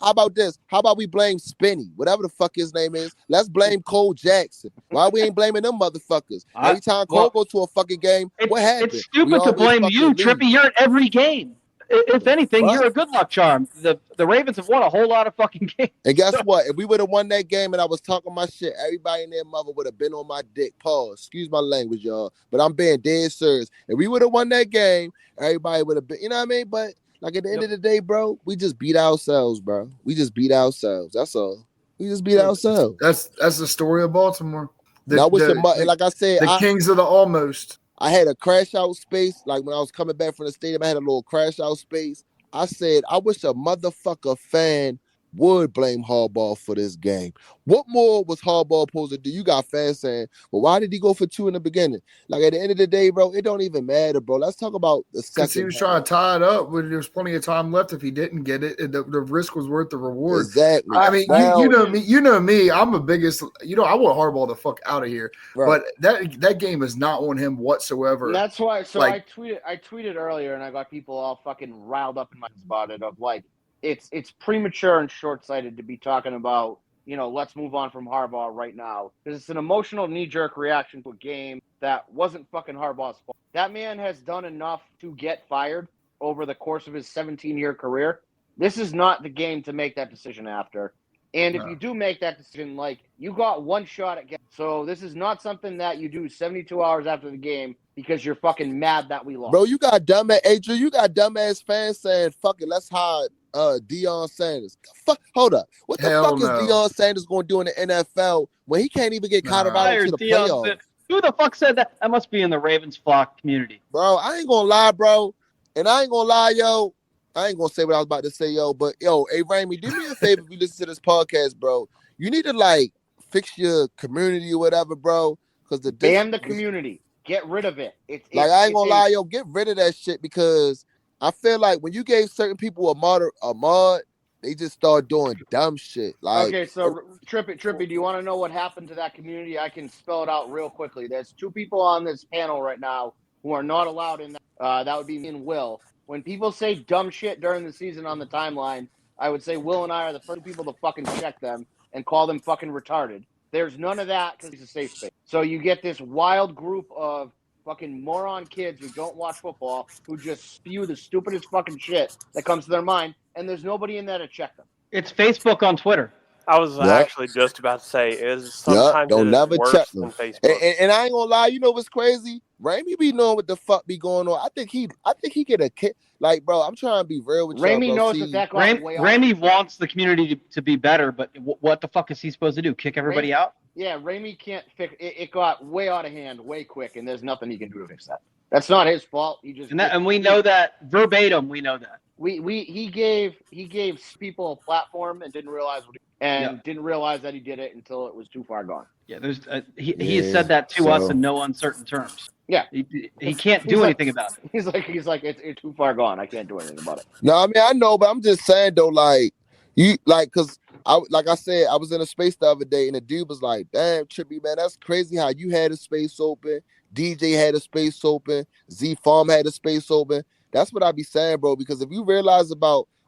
about this? How about we blame Spinny, whatever the fuck his name is? Let's blame Cole Jackson. Why we ain't blaming them motherfuckers? Every time Cole go to a fucking game, what happened? It's stupid to blame you, Trippy. You're at every game. If anything, you're a good luck charm. The Ravens have won a whole lot of fucking games. And guess what? If we would have won that game and I was talking my shit, everybody and their mother would have been on my dick. Pause. Excuse my language, y'all. But I'm being dead serious. If we would have won that game, everybody would have been, you know what I mean? But like, at the end of the day, bro, we just beat ourselves, bro. We just beat ourselves. That's all. We just beat ourselves. That's the story of Baltimore. Like I said, the kings of the almost. I had a crash out space. Like, when I was coming back from the stadium, I had a little crash out space. I said, I wish a motherfucker fan would blame Harbaugh for this game. What more was Harbaugh supposed to do? You got fans saying, well, why did he go for 2 in the beginning? Like, at the end of the day, bro, it don't even matter, bro. Let's talk about the second. Because he was trying to tie it up when there was plenty of time left. If he didn't get it, the risk was worth the reward. Exactly. I mean, you know me. I'm the biggest. I want Harbaugh the fuck out of here. Right. But that game is not on him whatsoever. And that's why. So I tweeted earlier, and I got people all fucking riled up in my spot of like, it's premature and short-sighted to be talking about, let's move on from Harbaugh right now. Because it's an emotional knee-jerk reaction to a game that wasn't fucking Harbaugh's fault. That man has done enough to get fired over the course of his 17-year career. This is not the game to make that decision after. And if you do make that decision, like, you got one shot at getting. So this is not something that you do 72 hours after the game because you're fucking mad that we lost. Bro, you got dumbass fans saying, fuck it, let's hire Deion Sanders. Hold up. What the fuck is Deion Sanders going to do in the NFL when he can't even get Colorado to the playoffs? Who the fuck said that? That must be in the Ravens flock community. Bro, I ain't going to lie, bro. And I ain't going to lie, yo. I ain't going to say what I was about to say, yo. But, yo, hey, Raimi, do me a favor if you listen to this podcast, bro. You need to, like, fix your community or whatever, bro. Because ban the community. Get rid of it. I ain't going to lie, yo. Get rid of that shit because I feel like when you gave certain people a mod, they just start doing dumb shit. Like, okay, so Trippy, do you want to know what happened to that community? I can spell it out real quickly. There's 2 people on this panel right now who are not allowed in that. That would be me and Will. When people say dumb shit during the season on the timeline, I would say Will and I are the first people to fucking check them and call them fucking retarded. There's none of that because it's a safe space. So you get this wild group of fucking moron kids who don't watch football, who just spew the stupidest fucking shit that comes to their mind, and there's nobody in there to check them. It's Facebook on Twitter. I was Yep. actually just about to say, Yup, sometimes don't it never is check worse them. than Facebook. And I ain't gonna lie, you know what's crazy? Ramey be knowing what the fuck be going on. I think he get a kick. Like, bro, I'm trying to be real with y'all, Ramey bro. knows See, that got way off. Ramey wants the community to be better, but what the fuck is he supposed to do? Kick everybody out? Yeah, Ramey can't fix it. It got way out of hand, way quick, and there's nothing he can do to fix that. That's not his fault. He just And we know that verbatim. We know that. He gave people a platform and didn't realize didn't realize that he did it until it was too far gone. Yeah, there's he has said that to us in no uncertain terms. Yeah, he can't do anything about it. He's like it's too far gone. I can't do anything about it. No, I mean I know, but I'm just saying though, like because I said, I was in a space the other day and the dude was like, "Damn, Trippy, man, that's crazy how you had a space open, DJ had a space open, Z Farm had a space open." That's what I be saying, bro. Because if you realize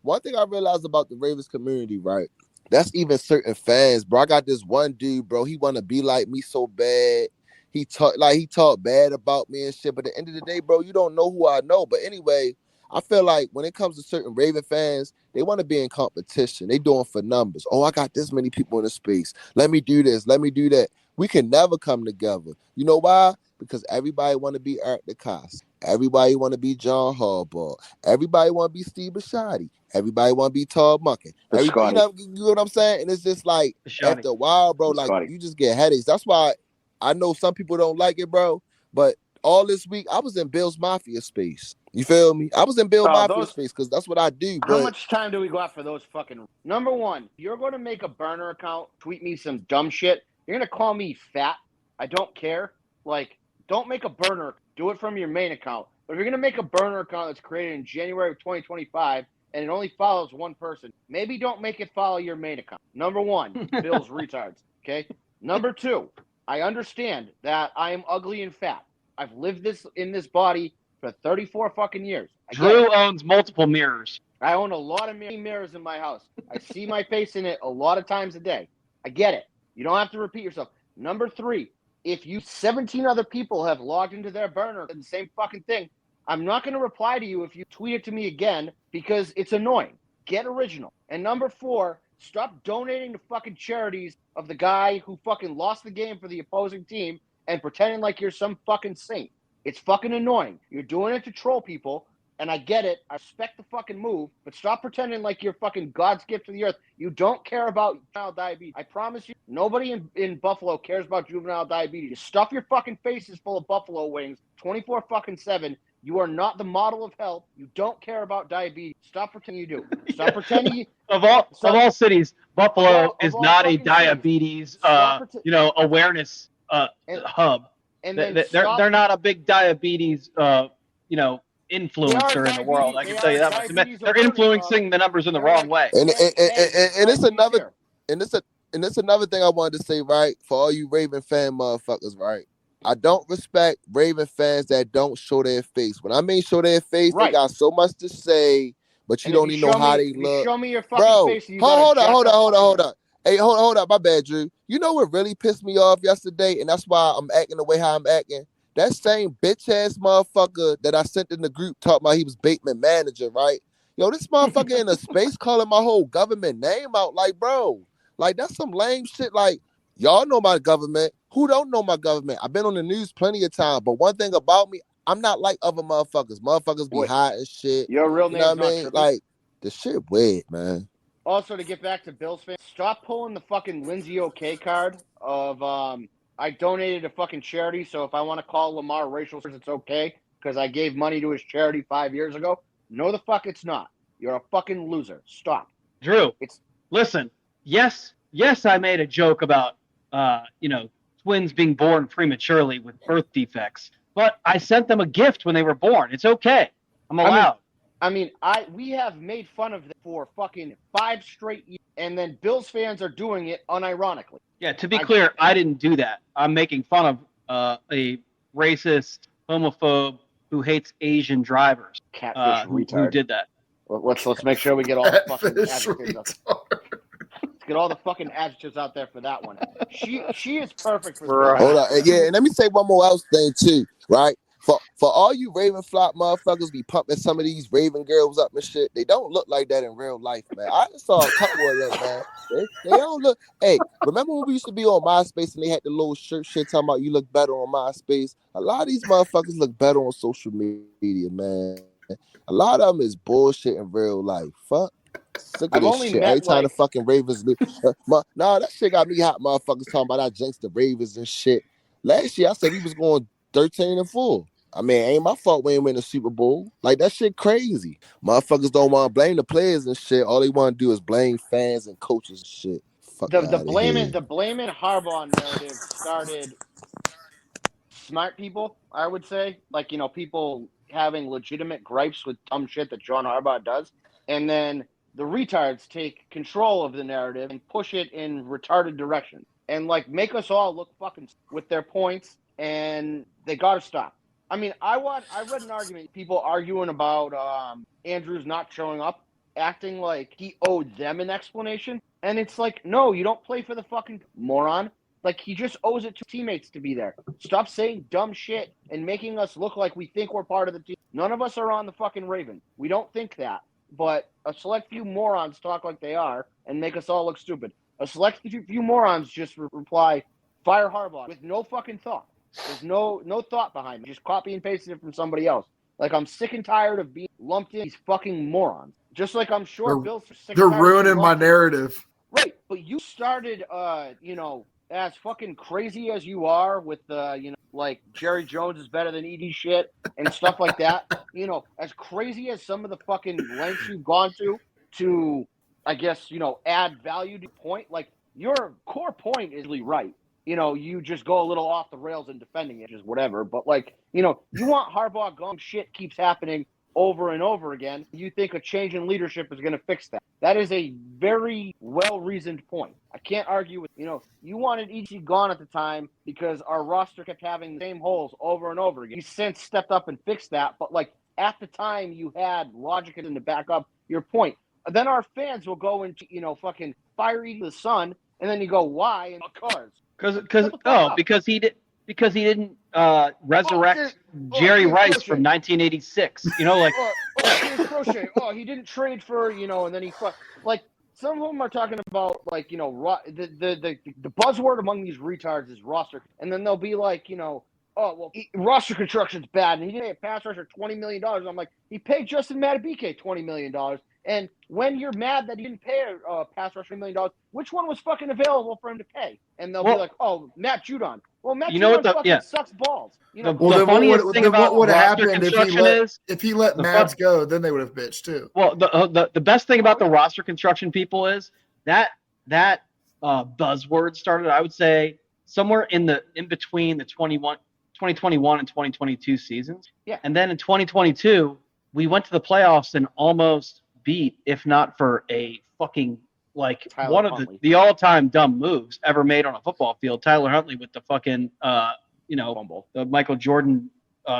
one thing I realized about the Ravens community, right? That's even certain fans, bro. I got this one dude, bro. He want to be like me so bad. He talked bad about me and shit. But at the end of the day, bro, you don't know who I know. But anyway, I feel like when it comes to certain Raven fans, they want to be in competition. They doing for numbers. Oh, I got this many people in the space. Let me do this. Let me do that. We can never come together. You know why? Because everybody want to be Eric DeCosta. Everybody want to be John Harbaugh. Everybody want to be Steve Bisciotti. Everybody want to be Todd Monken. You know what I'm saying? And it's just like, after a while, bro, like, you just get headaches. That's why I know some people don't like it, bro. But all this week, I was in Bill's Mafia space. You feel me? I was in Bill's Mafia space because that's what I do. How much time do we got for those fucking... Number one, you're going to make a burner account, tweet me some dumb shit. You're going to call me fat. I don't care. Like, don't make a burner. Do it from your main account. But if you're going to make a burner account that's created in January of 2025 and it only follows one person, maybe don't make it follow your main account. Number one, Bill's retards. Okay? Number two, I understand that I am ugly and fat. I've lived in this body for 34 fucking years. Drew owns multiple mirrors. I own a lot of mirrors in my house. I see my face in it a lot of times a day. I get it. You don't have to repeat yourself. Number three, if 17 other people have logged into their burner and the same fucking thing, I'm not going to reply to you if you tweet it to me again because it's annoying. Get original. And number four, stop donating to fucking charities of the guy who fucking lost the game for the opposing team and pretending like you're some fucking saint. It's fucking annoying. You're doing it to troll people, and I get it. I respect the fucking move, but stop pretending like you're fucking God's gift to the earth. You don't care about juvenile diabetes. I promise you, nobody in Buffalo cares about juvenile diabetes. You stuff your fucking faces full of buffalo wings 24 fucking 7. You are not the model of health. You don't care about diabetes. Stop pretending you do. Stop pretending of all cities, Buffalo is not a diabetes awareness hub. And they're not a big diabetes influencer in the world. I can tell you that much. They're influencing the numbers in the wrong way. And it's another thing I wanted to say, right? For all you Raven fan motherfuckers, right? I don't respect Raven fans that don't show their face. When I mean show their face, they got so much to say, but you don't even know how they look. Show me your fucking face. Hold on. Hey, hold up. My bad, Drew. You know what really pissed me off yesterday? And that's why I'm acting the way how I'm acting. That same bitch-ass motherfucker that I sent in the group talking about he was Bateman manager, right? Yo, this motherfucker in a space calling my whole government name out. Like, bro, like, that's some lame shit. Like, y'all know my government. Who don't know my government? I've been on the news plenty of times. But one thing about me, I'm not like other motherfuckers. Motherfuckers be hot and shit. Your real name, you know what I mean? Like, the shit weird, man. Also, to get back to Bills fans, stop pulling the fucking Lindsay OK card of I donated to fucking charity, so if I want to call Lamar racial slurs, it's okay because I gave money to his charity 5 years ago. No, the fuck it's not. You're a fucking loser. Stop. Drew, listen. Yes, I made a joke about twins being born prematurely with birth defects, but I sent them a gift when they were born. It's okay. I'm allowed. We have made fun of them for fucking 5 straight years, and then Bills fans are doing it unironically. Yeah, to be clear, I didn't do that. I'm making fun of a racist, homophobe, who hates Asian drivers. Catfish Who retard. did that? Let's make sure we get all the fucking Catfish adjectives. retard. Let's get all the fucking adjectives out there for that one. She is perfect for. Right. Hold on. Yeah, and let me say one more else thing too, right? For all you Raven flop motherfuckers be pumping some of these Raven girls up and shit, they don't look like that in real life, man. I just saw a couple of them, man. They don't look. Hey, remember when we used to be on MySpace and they had the little shit talking about you look better on MySpace? A lot of these motherfuckers look better on social media, man. A lot of them is bullshit in real life. Fuck. Sick of I've this only shit. met, Every time like- the fucking Ravens leave. Nah, that shit got me hot, motherfuckers talking about I jinxed the Ravens and shit. Last year I said we was going 13-4. I mean, it ain't my fault we ain't win the Super Bowl. Like, that shit crazy. Motherfuckers don't want to blame the players and shit. All they want to do is blame fans and coaches and shit. Fuck The outta blaming here. Harbaugh narrative started smart people, I would say. Like, people having legitimate gripes with dumb shit that John Harbaugh does. And then the retards take control of the narrative and push it in retarded direction. And, like, make us all look fucking with their points. And they got to stop. I mean, I read an argument, people arguing about Andrews not showing up, acting like he owed them an explanation. And it's like, no, you don't play for the fucking moron. Like, he just owes it to teammates to be there. Stop saying dumb shit and making us look like we think we're part of the team. None of us are on the fucking Ravens. We don't think that. But a select few morons talk like they are and make us all look stupid. A select few morons just reply, fire Harbaugh, with no fucking thought. There's no thought behind it. Just copy and pasting it from somebody else. Like, I'm sick and tired of being lumped in these fucking morons. Just like I'm sure Bill's sick They're and tired of being ruining my lumped in. narrative. Right, but you started, as fucking crazy as you are with, like Jerry Jones is better than ED shit and stuff like that. As crazy as some of the fucking lengths you've gone to, I guess, add value to your point. Like, your core point is really right. You just go a little off the rails in defending it, just whatever. But, like, you want Harbaugh gone, shit keeps happening over and over again. You think a change in leadership is going to fix that. That is a very well-reasoned point. I can't argue with, you wanted EC gone at the time because our roster kept having the same holes over and over again. You since stepped up and fixed that, but, like, at the time you had logic in to back up your point. Then our fans will go into, fucking fire eating the sun, and then you go, why? And cars. Because he didn't resurrect Jerry Rice from 1986. James Crochet. He didn't trade for, and then he like, some of them are talking about, like, the buzzword among these retards is roster, and then they'll be like, roster construction's bad, and he didn't pay a pass rusher $20 million. And I'm like, he paid Justin Madubuike $20 million. And when you're mad that he didn't pay a pass rusher $1 million, which one was fucking available for him to pay? And they'll be like, Matt Judon. Well, Matt Judon sucks balls. The funniest thing about what would roster happen construction if he let Mads go? Then they would have bitched too. Well, the best thing about the roster construction people is that buzzword started, I would say, somewhere in between the 2021 and 2022 seasons. Yeah. And then in 2022, we went to the playoffs and almost beat, if not for a fucking, like, Tyler one Huntley. of the all-time dumb moves ever made on a football field, Tyler Huntley with the fucking Fumble. the Michael Jordan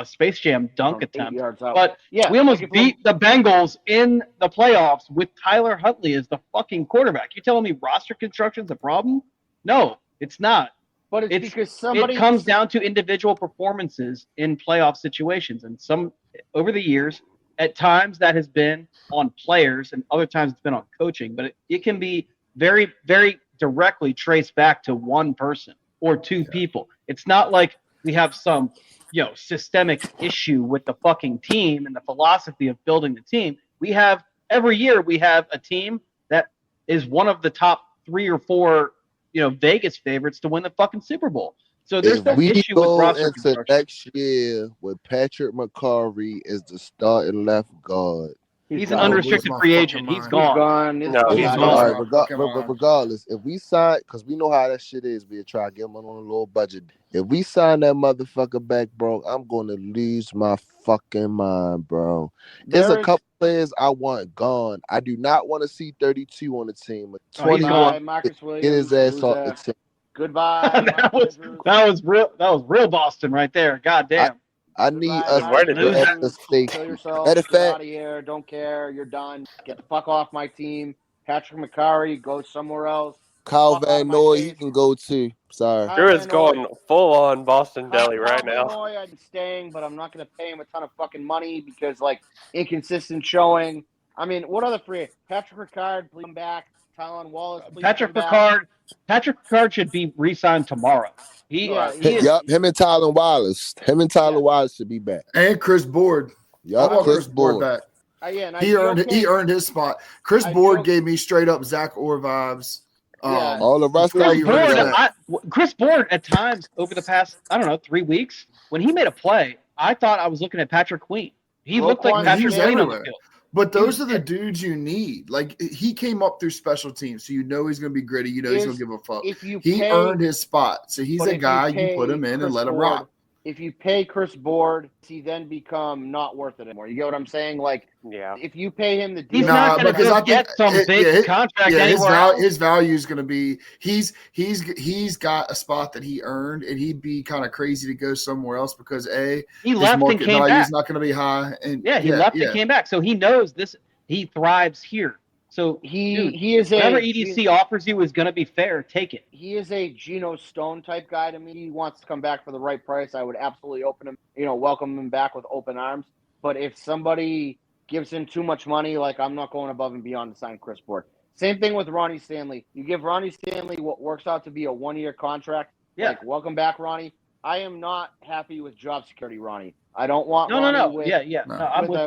Space Jam dunk From 8 attempt. yards out. But Yeah, we almost like, beat the Bengals in the playoffs with Tyler Huntley as the fucking quarterback. You telling me roster construction's a problem? No, it's not. But it's because somebody it comes down to individual performances in playoff situations, and some over the years, at times that has been on players, and other times it's been on coaching. But it can be very, very directly traced back to one person or two people. It's not like we have some, systemic issue with the fucking team and the philosophy of building the team. Every year we have a team that is one of the top 3 or 4, Vegas favorites to win the fucking Super Bowl. So there's no issue with roster construction. Next year with Patrick McCarry as the starting left guard. He's an unrestricted free agent. He's gone. He's gone. Regardless, if we sign, because we know how that shit is, we try to get him on a little budget. If we sign that motherfucker back, bro, I'm going to lose my fucking mind, bro. There's a couple players I want gone. I do not want to see 32 on the team. 21, Marcus Williams. Get his ass off the team. Goodbye. that was real Boston right there. God damn. I need Goodbye, us guys. to Where do did it that- at the station. Kill yourself. Matter of Get fact, out of here. Don't care. You're done. Get the fuck off my team. Patrick McCarry, go somewhere else. Kyle Fuck out of Van my Noy, he face. can go too. Sorry. Kyle Drew is Van Noy- going full on Boston Kyle, Deli right Kyle now. Van Noy, I'm staying, but I'm not going to pay him a ton of fucking money because, like, inconsistent showing. I mean, what other free? Patrick Ricard, please come back. Tylen Wallace, please Patrick come back. Picard should be re-signed tomorrow. He is. Yup, him and Tyler Wallace. Wallace should be back. And Chris Board. I Yup, want Chris Board Board. back. Yeah, and He earned his spot. Chris I'd Board be gave me straight up Zach Orr vibes. Yeah. All the rest Chris of them. Board, Chris Board at times over the past, I don't know, 3 weeks, when he made a play, I thought I was looking at Patrick Queen. He looked like Roquan Patrick Smith. Queen on the Everywhere. field. But those are the dudes you need. Like, he came up through special teams, so you know he's going to be gritty. You know he's going to give a fuck. He earned his spot. So he's a guy you put him in and let him rock. If you pay Chris Board, he then become not worth it anymore. You get what I'm saying? Like, Yeah. if you pay him the deal, He's not going to get some big contract anywhere else. His value is going to be he's got a spot that he earned, and he'd be kind of crazy to go somewhere else because he left and came back. He's not going to be high. And he left and came back, so he knows this. He thrives here. So he is whatever a EDC offers you is going to be fair. Take it. He is a Geno Stone type guy to me. He wants to come back for the right price. I would absolutely welcome him back with open arms. But if somebody gives him too much money, like, I'm not going above and beyond to sign Chris Board. Same thing with Ronnie Stanley. You give Ronnie Stanley what works out to be a 1-year contract. Yeah. Like, welcome back, Ronnie. I am not happy with job security, Ronnie. I don't want No.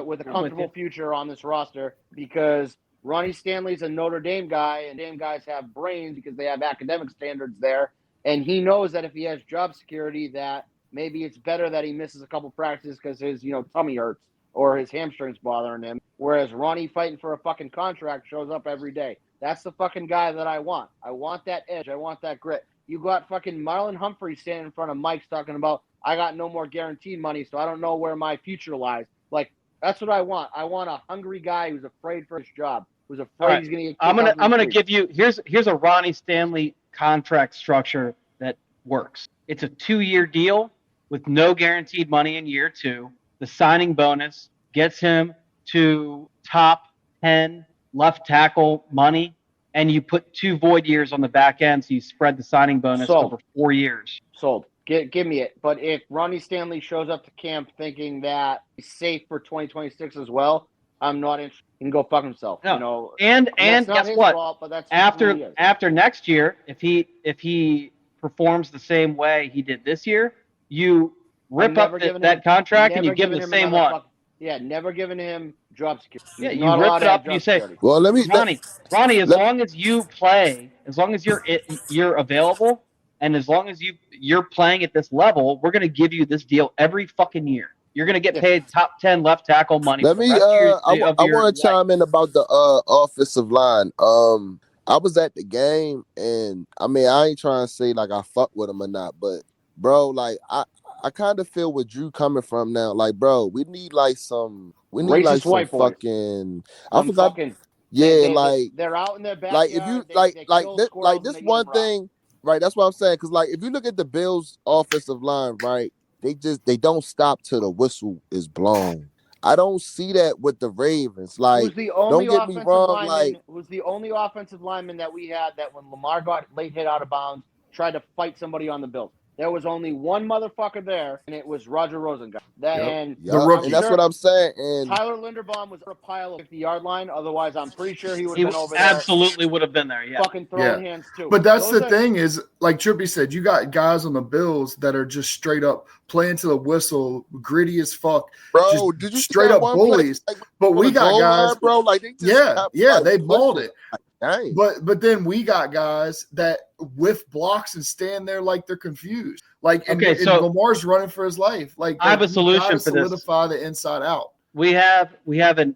with a comfortable future on this roster because Ronnie Stanley's a Notre Dame guy, and Dame guys have brains because they have academic standards there. And he knows that if he has job security, that maybe it's better that he misses a couple practices because his, tummy hurts or his hamstrings bothering him. Whereas Ronnie fighting for a fucking contract shows up every day. That's the fucking guy that I want. I want that edge. I want that grit. You got fucking Marlon Humphrey standing in front of Mike's talking about, I got no more guaranteed money, so I don't know where my future lies. Like, that's what I want. I want a hungry guy who's afraid for his job, who's afraid he's going to get kicked I'm gonna give you here's a Ronnie Stanley contract structure that works. It's a 2-year deal with no guaranteed money in year 2. The signing bonus gets him to top 10 left tackle money, and you put 2 void years on the back end, so you spread the signing bonus over 4 years. Sold. Give me it. But if Ronnie Stanley shows up to camp thinking that he's safe for 2026 as well, I'm not interested. He can go fuck himself. No. And guess what? Fault, but that's after next year, if he performs the same way he did this year, you rip up that contract and you give him the same one. Never giving him job security. Yeah, you rip it up and you say, well, Ronnie, as long as you play, as long as you're available, and as long as you're playing at this level, we're going to give you this deal every fucking year. You're going to get paid top 10 left tackle money. I want to chime in about the offensive line. I was at the game, and I mean, I ain't trying to say like I fuck with him or not, but bro, like I kind of feel where Drew coming from now. Like, bro, we need some fucking. I forgot. They're out in their backyard. Like if you this one thing, right? That's what I'm saying. Because like if you look at the Bills' offensive line, right, they don't stop till the whistle is blown. I don't see that with the Ravens. Like, don't get me wrong. Who's the only offensive lineman that we had that when Lamar got late hit out of bounds tried to fight somebody on the Bills? There was only one motherfucker there, and it was Roger Rosenguy. And that's what I'm saying. And Tyler Linderbaum was a pile of 50-yard line. Otherwise, I'm pretty sure he would have been over there. Absolutely would have been there, yeah. Fucking throwing hands, too. But that's the thing is, like Trippy said, you got guys on the Bills that are just straight up playing to the whistle, gritty as fuck. Bro, did you straight up bullies? But we got guys, bro. Like they balled it. Dang. But then we got guys that whiff blocks and stand there like they're confused. Like and Lamar's running for his life. Like I have a solution for this. Solidify the inside out. We have an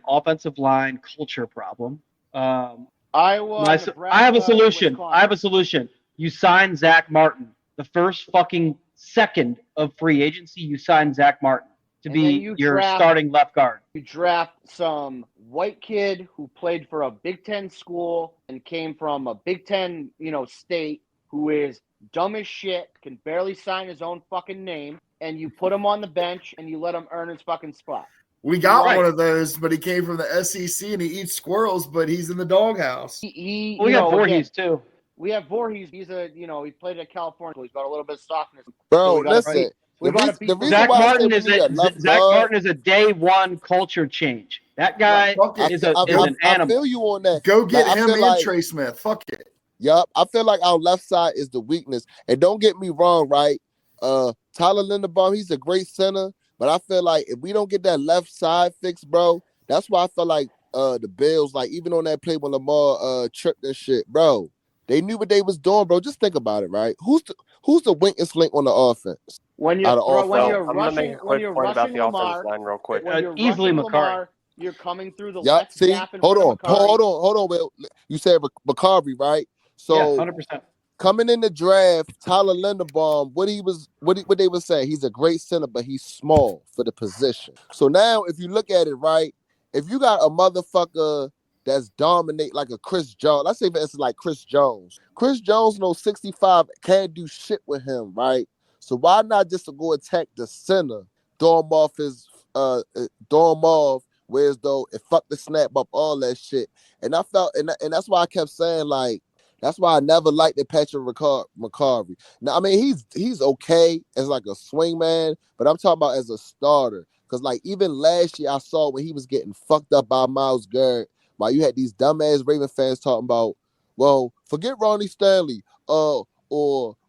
offensive line culture problem. I have a solution. I have a solution. You sign Zach Martin. The first fucking second of free agency, you sign Zach Martin to be your starting left guard. You draft some white kid who played for a Big Ten school and came from a Big Ten, state, who is dumb as shit, can barely sign his own fucking name, and you put him on the bench and you let him earn his fucking spot. We got Right. one of those, but he came from the SEC and he eats squirrels, but he's in the doghouse. He We got Voorhees too. We have Voorhees. He's he played at California, so he's got a little bit of softness. Bro, we gotta listen. The reason Zach why I Martin say is we need a left Zach guard, Martin is a day one culture change. That guy is an I animal. feel you on that. Go get Like, I him feel and like- Trey Smith. Fuck it. Yup, I feel like our left side is the weakness. And don't get me wrong, right? Tyler Linderbaum, he's a great center, but I feel like if we don't get that left side fixed, bro, that's why I feel like the Bills, like even on that play when Lamar tripped and shit, bro, they knew what they was doing, bro. Just think about it, right? Who's the weakest link on the offense? When you're Out of all when five. you're I'm gonna make rushing a quick point about the Lamar, offensive line real quick. when you're Easily rushing McCarry. Lamar, you're coming through the Yup, left see, gap in hold front on, of McCarry. hold on, Will. You said McCarvey, right? So Yeah, 100%. coming in the draft, Tyler Linderbaum, what they were saying, he's a great center, but he's small for the position. So now, if you look at it, right, if you got a motherfucker that's dominate like a Chris Jones, let's say for instance like Chris Jones. Chris Jones knows 65 can't do shit with him, right? So why not just to go attack the center, throw him off, whereas though it fuck the snap up, all that shit. And I felt, and that's why I kept saying like. That's why I never liked the Patrick McCarvey. Now, I mean, he's okay as like a swing man, but I'm talking about as a starter. Because like even last year I saw when he was getting fucked up by Myles Garrett, while you had these dumbass Raven fans talking about, well, forget Ronnie Stanley, or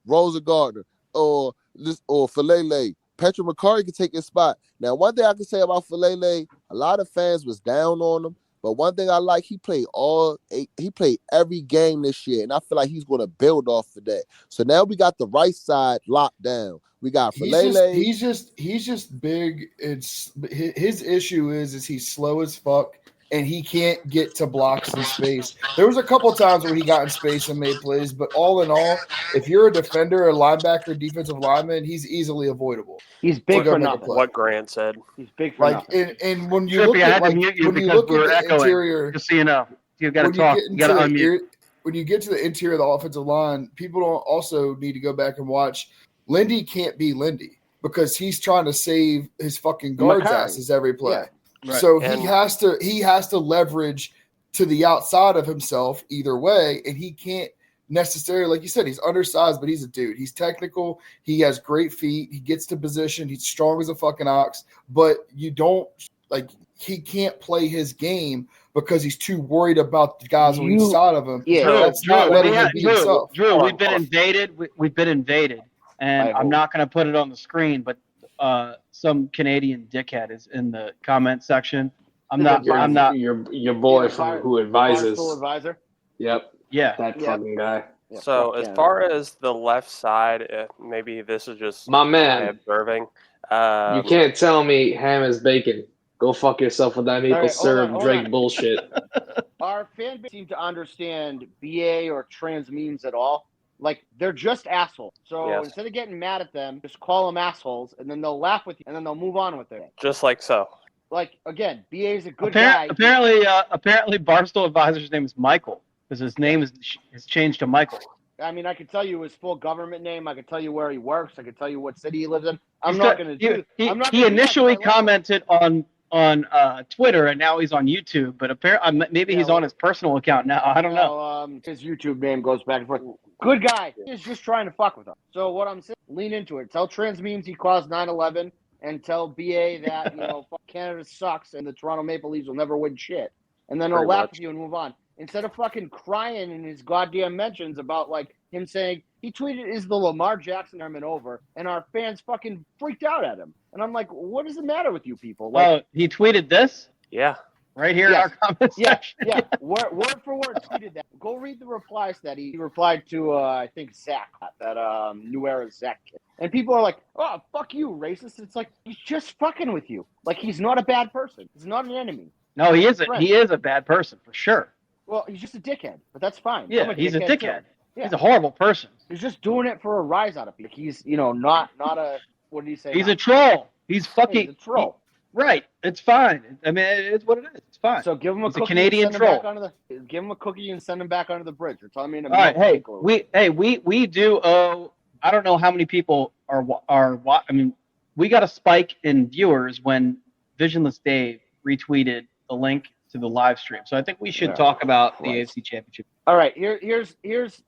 Rosa Gardner, or Falele. Patrick McCarvey can take his spot. Now, one thing I can say about Falele, a lot of fans was down on him. But one thing I like, he played every game this year, and I feel like he's going to build off of that. So now we got the right side locked down. We got Falele. He's just big. It's his issue is he's slow as fuck, and he can't get to blocks in space. There was a couple times where he got in space and made plays, but all in all, if you're a defender, a linebacker, defensive lineman, he's easily avoidable. He's big for nothing. What Grant said. He's big for nothing. And when you Trippy, look I at had to like mute you when you because look we were at the echoing. interior, Just so you know, you got to when talk. you You got to unmute. when you get to the interior of the offensive line, people don't also need to go back and watch. Lindy can't be Lindy because he's trying to save his fucking guards' McCarry. asses every play. Yeah. Right. So And- he has to leverage to the outside of himself either way, and he can't necessarily, like you said, he's undersized, but he's a dude. He's technical. He has great feet. He gets to position. He's strong as a fucking ox. But you don't like he can't play his game because he's too worried about the guys on each side of him. Yeah. So that's not letting him be himself. Drew, we've been invaded. We've been invaded, and I I'm hope. not going to put it on the screen, but some Canadian dickhead is in the comment section. I'm not. Your boy from who advises. Barstool advisor. Yep, Yeah. that Yep. fucking guy. Yeah, So fuck as Canada. far as the left side, maybe this is just My my man, observing. you can't tell me ham is bacon. Go fuck yourself with that maple Alright, syrup hold Drake on. bullshit. Our fan base seem to understand BA or trans memes at all. Like they're just assholes. So Yes. instead of getting mad at them, just call them assholes, and then they'll laugh with you, and then they'll move on with it. Just like so. Like again, BA is a good guy. Apparently, Barstool Advisor's name is Michael because his name is changed to Michael. I mean, I could tell you his full government name. I could tell you where he works. I could tell you what city he lives in. I'm not going to do. I'm not He gonna do that initially 'cause I like him. commented on Twitter, and now he's on YouTube. But apparently, maybe he's on his personal account now. I don't know. His YouTube name goes back and forth. Good guy. He's just trying to fuck with us. So what I'm saying, lean into it. Tell trans memes he caused 9/11, and tell BA that fuck Canada sucks and the Toronto Maple Leafs will never win shit. And then he'll Pretty laugh much. with you and move on. Instead of fucking crying in his goddamn mentions about like him saying he tweeted is the Lamar Jackson tournament over, and our fans fucking freaked out at him. And I'm like, what is the matter with you people? Like, Oh, he tweeted this Yeah. right here in our comment yeah, section. yeah, word for word tweeted that. Go read the replies that he replied to. I think Zach, that New Era Zach kid. And people are like, "Oh, fuck you, racist." It's like he's just fucking with you. Like he's not a bad person. He's not an enemy. No, he isn't. Right. He is a bad person for sure. Well, he's just a dickhead, but that's fine. Yeah, I'm he's a too. dickhead. Yeah. He's a horrible person. He's just doing it for a rise out of people. He's not a what did he say? He's a troll. He's fucking He's a troll. right. It's fine. I mean, it's what it is. It's fine. So give him a He's a cookie. Canadian and send him troll. back onto the, give him a cookie and send him back onto the bridge. Or tell him in a All right, milk hey, igloo. we do owe. I don't know how many people are. I mean, we got a spike in viewers when Visionless Dave retweeted the link to the live stream. So I think we should talk about the AFC Championship. All right, here's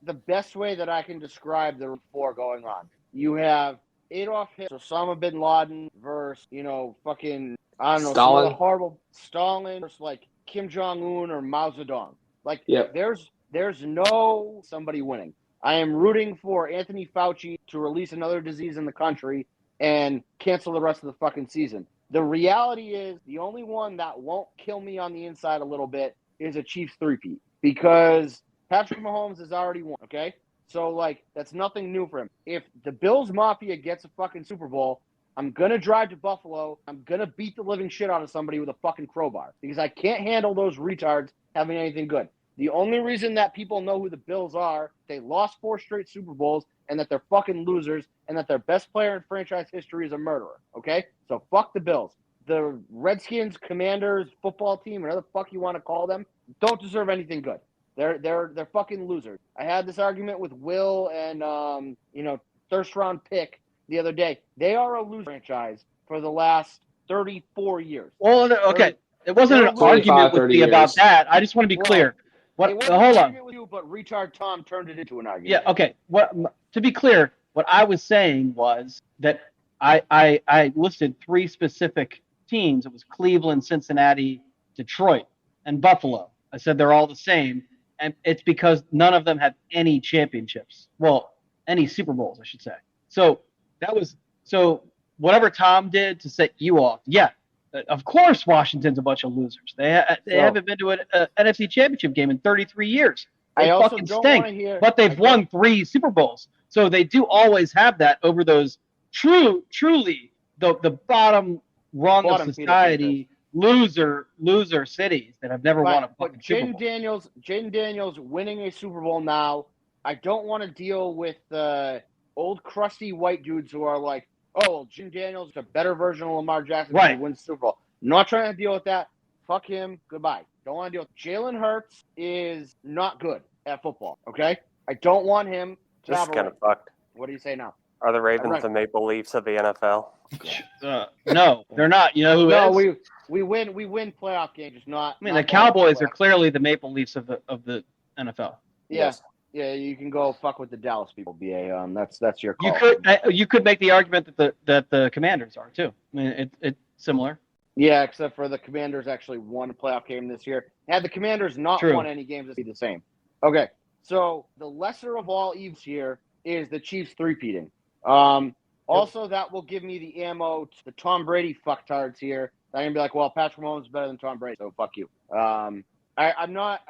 the best way that I can describe the four going on. You have Adolf Hitler, Osama bin Laden versus, fucking, I don't know, some Stalin. other horrible Stalin versus like Kim Jong-un or Mao Zedong. Like, there's no somebody winning. I am rooting for Anthony Fauci to release another disease in the country and cancel the rest of the fucking season. The reality is the only one that won't kill me on the inside a little bit is a Chiefs three-peat, because Patrick Mahomes has already won, okay? So, like, that's nothing new for him. If the Bills Mafia gets a fucking Super Bowl, I'm going to drive to Buffalo. I'm going to beat the living shit out of somebody with a fucking crowbar, because I can't handle those retards having anything good. The only reason that people know who the Bills are, they lost 4 straight Super Bowls, and that they're fucking losers, and that their best player in franchise history is a murderer, okay? So fuck the Bills. The Redskins, Commanders, football team, whatever the fuck you want to call them, don't deserve anything good. They're fucking losers. I had this argument with Will and first round pick the other day. They are a loser franchise for the last 34 years. Well, okay. It wasn't an argument with me about that. I just want to be clear. Hold on. With you, but retard Tom turned it into an argument. Yeah, okay. To be clear, what I was saying was that I listed 3 specific teams. It was Cleveland, Cincinnati, Detroit, and Buffalo. I said they're all the same, and it's because none of them have any championships. Well, any Super Bowls, I should say. So whatever Tom did to set you off, yeah. Of course, Washington's a bunch of losers. They haven't been to an NFC Championship game in 33 years. They fucking stink. But they've won 3 Super Bowls, so they do always have that over those truly the bottom rung of society loser cities that have never won a fucking Super Bowl. Jaden Daniels winning a Super Bowl now. I don't want to deal with the old crusty white dudes who are like, oh, well, Jim Daniels is a better version of Lamar Jackson who wins the Super Bowl. Not trying to deal with that. Fuck him. Goodbye. Don't want to deal with Jalen Hurts is not good at football, okay? I don't want him to This have is kind of fucked. What do you say now? Are the Ravens the Maple Leafs of the NFL? No, they're not. You know who is? We win playoff games, just not. I mean, the Cowboys are clearly the Maple Leafs of the NFL. Yes. Yeah, you can go fuck with the Dallas people, BA. That's your call. You could make the argument that the Commanders are too. I mean, it's similar. Yeah, except for the Commanders actually won a playoff game this year. Had the Commanders not won any games, it'd be the same. Okay, so the lesser of all evils here is the Chiefs three-peating. Also, that will give me the ammo to the Tom Brady fucktards here. I'm gonna be like, well, Patrick Mahomes is better than Tom Brady, so fuck you. I'm not.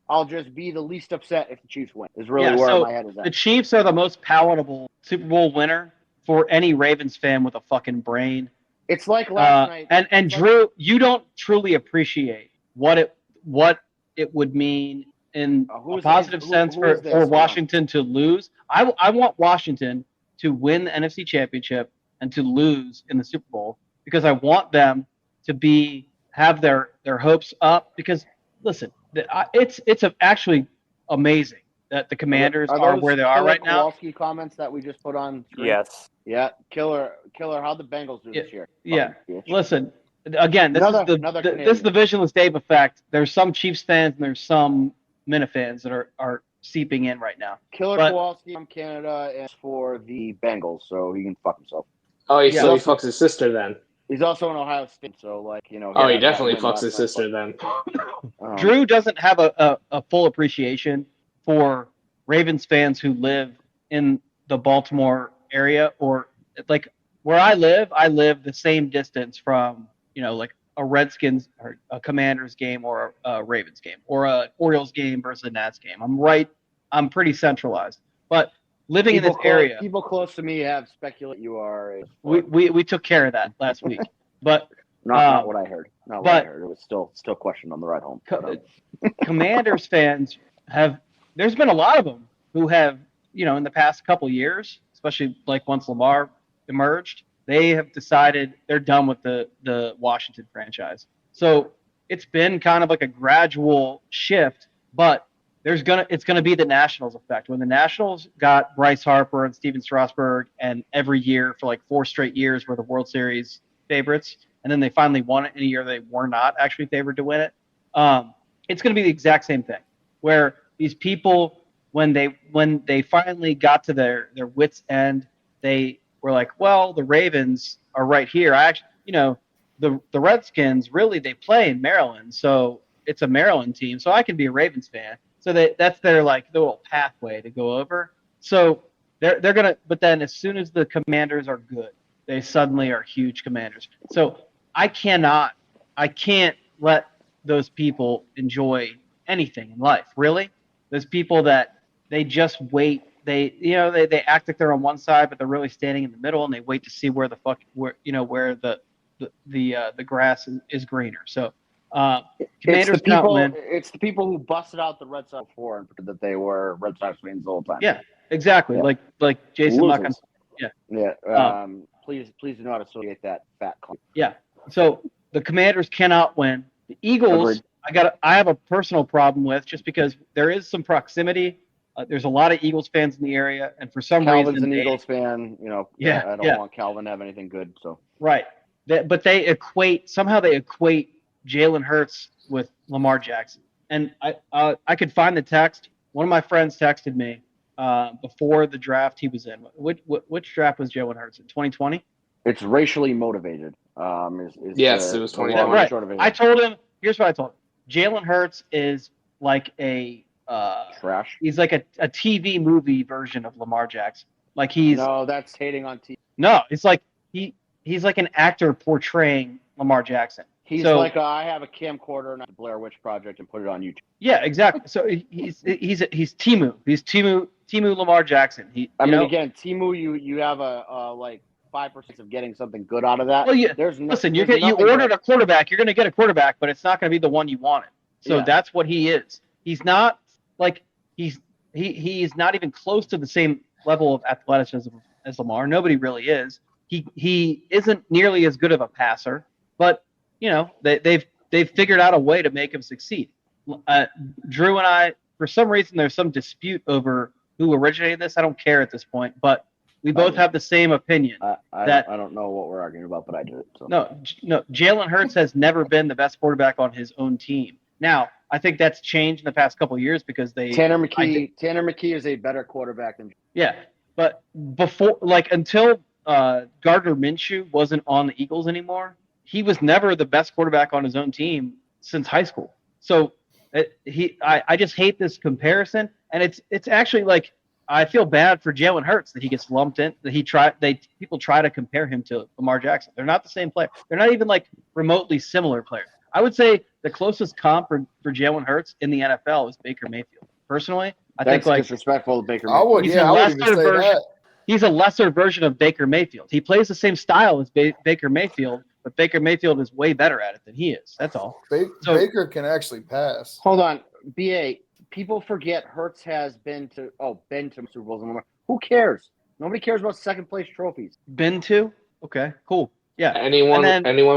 I'll just be the least upset if the Chiefs win. Is really where my head is at. The Chiefs are the most palatable Super Bowl winner for any Ravens fan with a fucking brain. It's like last night. And Drew, you don't truly appreciate what it would mean in a positive sense for Washington to lose. I want Washington to win the NFC Championship and to lose in the Super Bowl because I want them to have their hopes up. Because listen, it's actually amazing that the Commanders are where they are right now. Kowalski comments that we just put on screen? Yes. Yeah, killer. How'd the Bengals do this year? Yeah. Listen, again, this is the Visionless Dave effect. There's some Chiefs fans and there's some Minute fans that are seeping in right now. Kowalski from Canada is for the Bengals, so he can fuck himself. Oh, so he fucks his sister then. He's also in Ohio State, so he definitely fucks his sister then. Drew doesn't have a full appreciation for Ravens fans who live in the Baltimore area, or like where I live the same distance from like a Redskins or a Commanders game or a Ravens game or a Orioles game versus a Nats game. I'm pretty centralized, but living in this area, people close to me have speculated you are. We took care of that last week, but not what I heard. Not what I heard. It was still questioned on the ride home. Commanders fans have. There's been a lot of them who have in the past couple years, especially like once Lamar emerged, they have decided they're done with the Washington franchise. So it's been kind of like a gradual shift, but it's gonna be the Nationals effect. When the Nationals got Bryce Harper and Steven Strasburg, and every year for like 4 straight years were the World Series favorites, and then they finally won it in a year they were not actually favored to win it. It's gonna be the exact same thing, where these people, when they finally got to their wits' end, they were like, well, the Ravens are right here. I actually, the Redskins, really, they play in Maryland, so it's a Maryland team, so I can be a Ravens fan. So that's their like the little pathway to go over. So they're gonna, but then as soon as the Commanders are good, they suddenly are huge Commanders. So I can't let those people enjoy anything in life. Really, those people that they just wait. They act like they're on one side, but they're really standing in the middle, and they wait to see where the grass is greener. So Commanders cannot win. It's the people who busted out the Red Sox before and that they were Red Sox fans the whole time. Yeah, exactly. Yeah. Like Jason Luckman. Yeah. Yeah. Please do not associate that fat club. Yeah. So the Commanders cannot win. The Eagles, Agreed. I have a personal problem with, just because there is some proximity. There's a lot of Eagles fans in the area, and for some Calvin's reason, an Eagles fan. I don't want Calvin to have anything good. So right. But they equate Jalen Hurts with Lamar Jackson, and I could find the text. One of my friends texted me before the draft he was in. Which draft was Jalen Hurts in? 2020. It's racially motivated. Yes, it was 2020. Right. I told him. Here's what I told him. Jalen Hurts is like a trash. He's like a TV movie version of Lamar Jackson. Like no, that's hating on TV. No, it's like he's like an actor portraying Lamar Jackson. He's like I have a camcorder and a Blair Witch Project and put it on YouTube. Yeah, exactly. So he's Timu. He's Timu Lamar Jackson. Again, Timu, you have a like 5% of getting something good out of that. Well, listen, you ordered a quarterback. You're going to get a quarterback, but it's not going to be the one you wanted. So that's what he is. He's not like he's not even close to the same level of athleticism as Lamar. Nobody really is. He isn't nearly as good of a passer, but they've figured out a way to make him succeed. Drew and I, for some reason, there's some dispute over who originated this. I don't care at this point, but we both have the same opinion. I don't know what we're arguing about, but I do. So. No, Jalen Hurts has never been the best quarterback on his own team. Now, I think that's changed in the past couple of years because Tanner McKee is a better quarterback than. Yeah, but before, until Gardner Minshew wasn't on the Eagles anymore, he was never the best quarterback on his own team since high school. So I just hate this comparison, and it's actually like I feel bad for Jalen Hurts that he gets lumped in. That people try to compare him to Lamar Jackson. They're not the same player. They're not even like remotely similar players. I would say the closest comp for Jalen Hurts in the NFL is Baker Mayfield. Personally, I think disrespectful to Baker Mayfield. He's a lesser version of Baker Mayfield. He plays the same style as Baker Mayfield, but Baker Mayfield is way better at it than he is. That's all. Baker can actually pass. Hold on, BA. People forget Hurts has been to Super Bowls. Who cares? Nobody cares about second place trophies. Been to? Okay, cool. Yeah. Anyone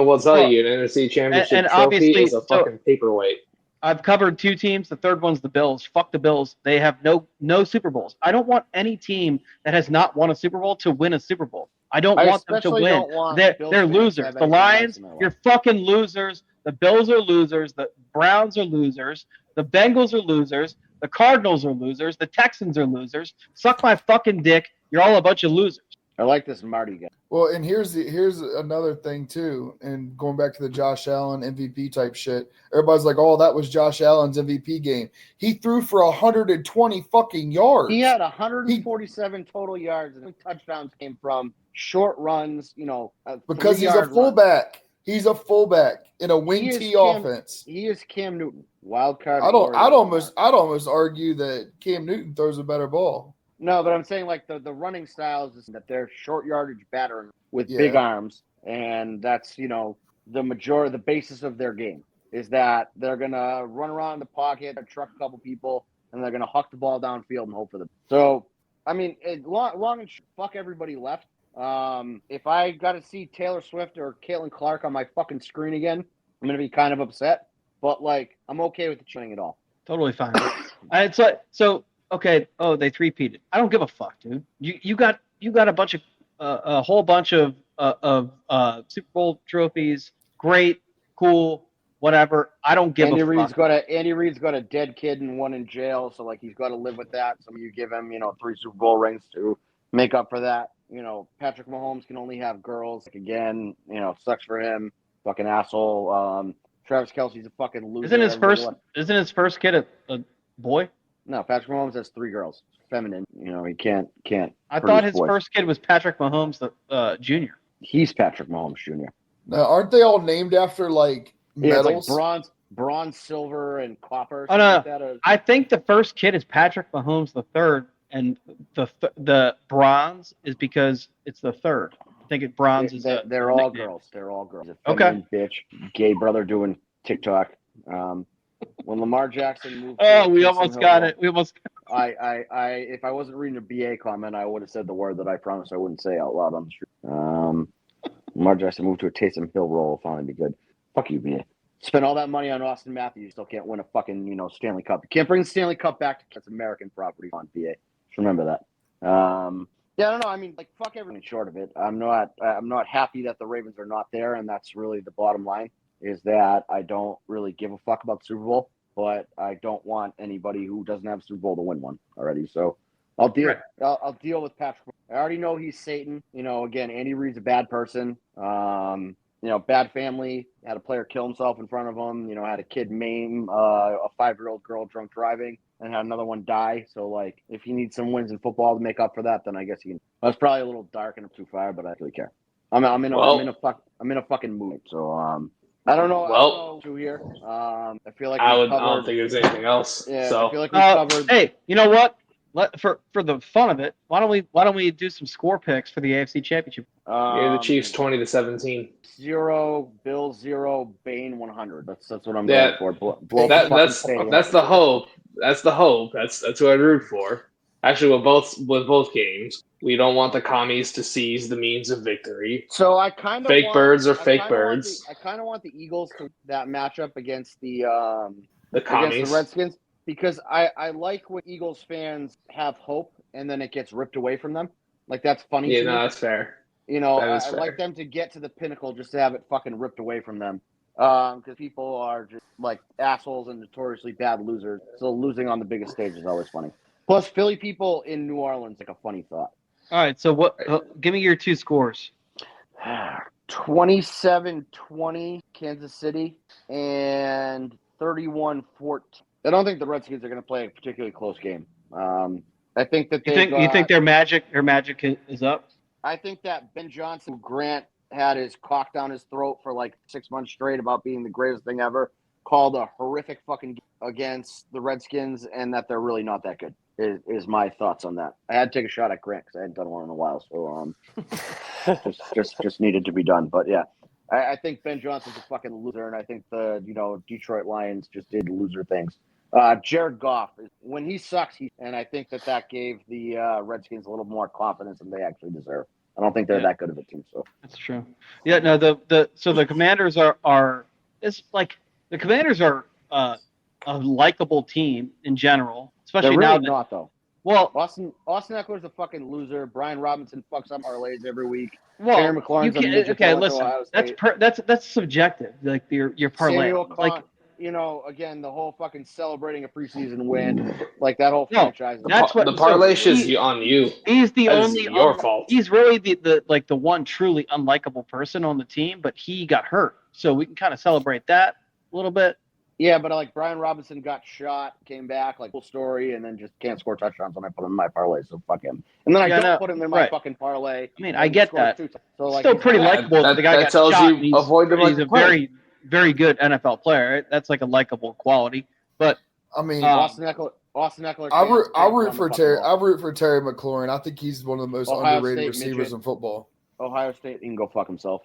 will tell you an NFC Championship trophy is a fucking paperweight. I've covered 2 teams. The third one's the Bills. Fuck the Bills. They have no Super Bowls. I don't want any team that has not won a Super Bowl to win a Super Bowl. I don't want them to win. They're losers. The Lions, you're fucking losers. The Bills are losers. The Browns are losers. The Bengals are losers. The Cardinals are losers. The Texans are losers. Suck my fucking dick. You're all a bunch of losers. I like this Marty guy. Well, and here's another thing too, and going back to the Josh Allen MVP type shit. Everybody's like, "Oh, that was Josh Allen's MVP game. He threw for 120 fucking yards. He had 147 total yards, and touchdowns came from short runs. Because he's a fullback. Run. He's a fullback in a wing T offense. He is Cam Newton, wild card. I'd almost argue that Cam Newton throws a better ball. No, but I'm saying like the running styles is that they're short yardage battering with big arms, and that's the basis of their game is that they're gonna run around the pocket, truck a couple people, and they're gonna huck the ball downfield and hope for them. So I mean, long and fuck everybody left. If I got to see Taylor Swift or Caitlin Clark on my fucking screen again, I'm gonna be kind of upset. But I'm okay with the cheating it all. Totally fine. It's like so. Okay. Oh, they three-peated. I don't give a fuck, dude. You got a bunch of a whole bunch of Super Bowl trophies. Great, cool, whatever. I don't give Andy a Reid's fuck. Andy Reid's got a dead kid and one in jail, so like he's got to live with that. So you give him 3 Super Bowl rings to make up for that. Patrick Mahomes can only have girls. Like, again, sucks for him. Fucking asshole. Travis Kelce's a fucking loser. Isn't his first kid a boy? No, Patrick Mahomes has 3 girls. Feminine. He can't. I thought his boys. first kid was Patrick Mahomes, the junior. He's Patrick Mahomes Jr. Now, aren't they all named after like medals? It's like bronze, silver, and copper. Oh no, like that. I think the first kid is Patrick Mahomes the third, and the bronze is because it's the third. I think bronze is. They're all girls. They're all girls. A Okay. Bitch, gay brother doing TikTok. When Lamar Jackson moved. We almost got it. We almost. If I wasn't reading a BA comment, I would have said the word that I promised I wouldn't say out loud on the street. Lamar Jackson moved to a Taysom Hill role will finally be good. Fuck you, BA. Spend all that money on Austin Matthews, you still can't win a fucking Stanley Cup. You can't bring the Stanley Cup back to that's American property on BA. Just remember that. Yeah, I don't know. I mean, like, fuck everything short of it. I'm not happy that the Ravens are not there, and that's really the bottom line. Is that I don't really give a fuck about the Super Bowl, but I don't want anybody who doesn't have a Super Bowl to win one already. So I'll deal. Right. I'll deal with Patrick. I already know he's Satan. Again, Andy Reid's a bad person. Bad family. Had a player kill himself in front of him. Had a kid maim a 5-year-old girl drunk driving, and had another one die. So like, if he needs some wins in football to make up for that, then I guess he can. That's probably a little dark and I'm too far, but I don't really care. I'm in a fucking mood. So I don't know. Well, I don't know who here. I feel like I don't think there's anything else. Yeah, So I feel like we covered. Hey, you know what? For the fun of it, why don't we do some score picks for the AFC Championship? the Chiefs 20-17. 0, Bills 0, Bane 100. That's what I'm Yeah, going for. Blow up the fucking stadium. That's the hope. That's the hope. That's who I root for. Actually, with both games, we don't want the commies to seize the means of victory. So I kind of Fake birds are fake birds. I kind of want the Eagles to that matchup against the commies. against the Redskins, because I like when Eagles fans have hope and then it gets ripped away from them. Like, that's funny. Yeah, to me. no, that's fair. I like them to get to the pinnacle just to have it fucking ripped away from them. Because people are just like assholes and notoriously bad losers. So losing on the biggest stage is always funny. Plus, Philly people in New Orleans, like a funny thought. All right, so what? Give me your 2 scores. 27-20 Kansas City and 31-14. I don't think the Redskins are going to play a particularly close game. I think that you think their magic is up? I think that Ben Johnson Grant had his cock down his throat for like 6 months straight about being the greatest thing ever, called a horrific fucking game against the Redskins, and that they're really not that good. Is my thoughts on that. I had to take a shot at Grant because I hadn't done one in a while, so just needed to be done. But yeah, I think Ben Johnson's a fucking loser, and I think the Detroit Lions just did loser things. Jared Goff, when he sucks, and I think that gave the Redskins a little more confidence than they actually deserve. I don't think they're that good of a team. So that's true. Yeah, no, the Commanders are the Commanders are a likable team in general, especially they're really now. Not though. Well, Austin Eckler's a fucking loser. Brian Robinson fucks up parlays every week. Well, Terry McLaurin's listen. That's subjective. Like your parlay. Like, again, the whole fucking celebrating a preseason win, like that whole franchise. That's what the parlay is on you. He's the only your fault. He's really the one truly unlikable person on the team, but he got hurt, so we can kind of celebrate that a little bit. Yeah, but like Brian Robinson got shot, came back, like full story, and then just can't score touchdowns when I put him in my parlay. So fuck him. And then I don't put him in my fucking parlay. I mean, I get that. So like, still pretty likable. The guy got tells shot. You avoid him. He's a very, very good NFL player. Right? That's like a likable quality. But I mean, Austin Eckler. I root for Terry. I root for Terry McLaurin. I think he's one of the most underrated receivers in football. Ohio State, he can go fuck himself.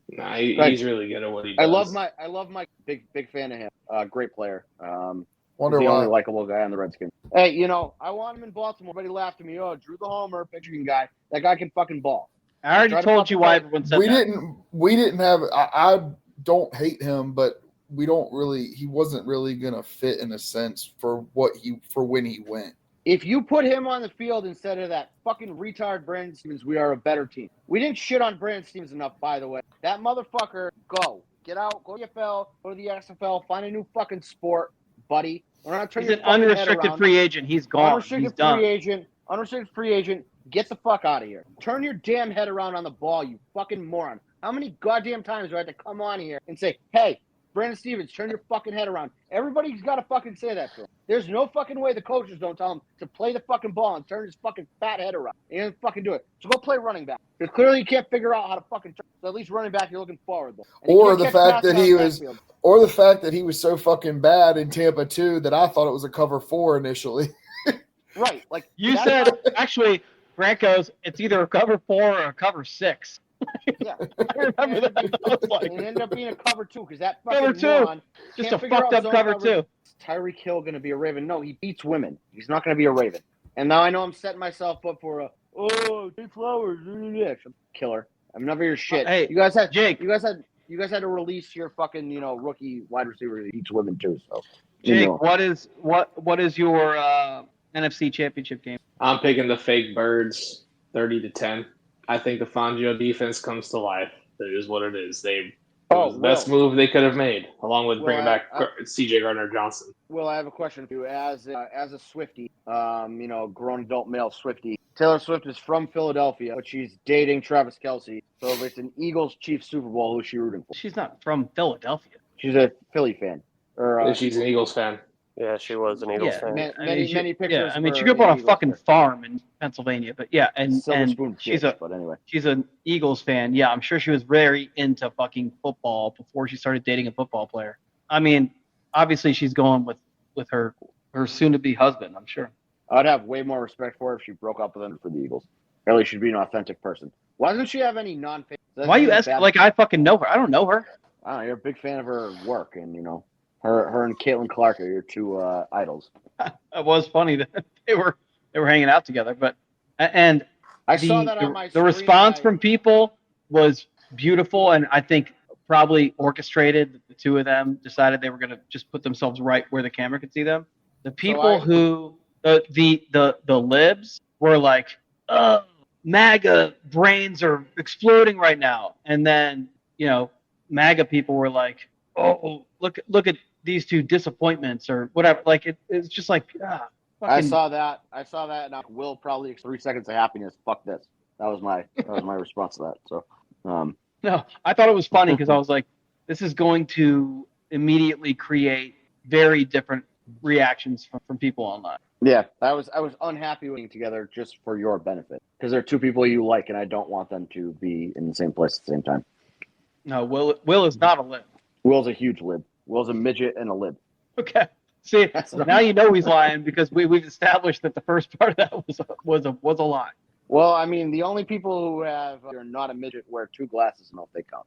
He's really good at what he does. I love Mike. Big fan of him. Great player. Wonder he's the why. only likable guy on the Redskins. Hey, I want him in Baltimore. Everybody laughed at me. Oh, Drew the Homer, pitching guy. That guy can fucking ball. I already told you why everyone said that. We didn't have. I don't hate him, but he wasn't really gonna fit in a sense for when he went. If you put him on the field instead of that fucking retard Brandon Stevens, we are a better team. We didn't shit on Brandon Stevens enough, by the way. That motherfucker, get out, go to the NFL, go to the XFL, find a new fucking sport, buddy. We're not turning He's your an fucking head unrestricted around. free agent. He's gone. He's done. Unrestricted free agent. Get the fuck out of here. Turn your damn head around on the ball, you fucking moron. How many goddamn times do I have to come on here and say, hey, Brandon Stevens, turn your fucking head around. Everybody's got to fucking say that to him. There's no fucking way the coaches don't tell him to play the fucking ball and turn his fucking fat head around. He doesn't fucking do it. So go play running back. Because clearly you can't figure out how to fucking turn. So at least running back, you're looking forward, though. Or the fact that he was so fucking bad in Tampa too that I thought it was a cover 4 initially. Right. Like you said, actually, Grant goes, it's either a cover 4 or a cover 6. Yeah. I remember that. I was like, It ended up being a cover 2 because that fucking cover 2. moron Just can't a figure fucked out up zone cover coverage. 2. Is Tyreek Hill going to be a Raven? No, he beats women. He's not going to be a Raven. And now I know I'm setting myself up for Jay Flowers, killer. I'm never your shit. Hey, you guys had Jake. You guys had to release your fucking rookie wide receiver that beats women too. So Jake, what is your NFC Championship game? I'm picking the fake Birds 30-10. I think the Fangio defense comes to life. That is what it is. It was the best move they could have made, along with bringing back C.J. Gardner-Johnson. Well, I have a question for you. As a Swiftie, grown adult male Swiftie, Taylor Swift is from Philadelphia, but she's dating Travis Kelce. So if it's an Eagles-Chiefs Super Bowl, who's she rooting for? She's not from Philadelphia. She's a Philly fan. She's an Eagles fan. Yeah, she was an Eagles fan. Many pictures. Yeah, I mean, she grew up on a fucking farm in Pennsylvania, but yeah, and she's an Eagles fan. Yeah, I'm sure she was very into fucking football before she started dating a football player. I mean, obviously she's going with her soon-to-be husband, I'm sure. I'd have way more respect for her if she broke up with him for the Eagles. Or at least she'd be an authentic person. Why doesn't she have any non-fan? Why you ask like I fucking know her? I don't know her. I don't know. You're a big fan of her work, and her and Caitlin Clark are your two idols. It was funny that they were hanging out together, but I saw that on my the response from people was beautiful, and I think probably orchestrated. The two of them decided they were going to just put themselves right where the camera could see them. The people the libs were like, "Oh, MAGA brains are exploding right now," and then MAGA people were like, "Oh, look at these two disappointments," or whatever. Like it's just like, I saw that, and I will probably 3 seconds of happiness. Fuck this. That was my response to that. So, no, I thought it was funny because I was like, this is going to immediately create very different reactions from people online. Yeah, I was unhappy with being together just for your benefit because they're two people you like, and I don't want them to be in the same place at the same time. No, Will is not a lib. Will's a huge lib. Will's a midget and a lib. Okay. See, now you know he's lying because we've established that the first part of that was a lie. Well, I mean, the only people who are not a midget wear 2 glasses and if they count.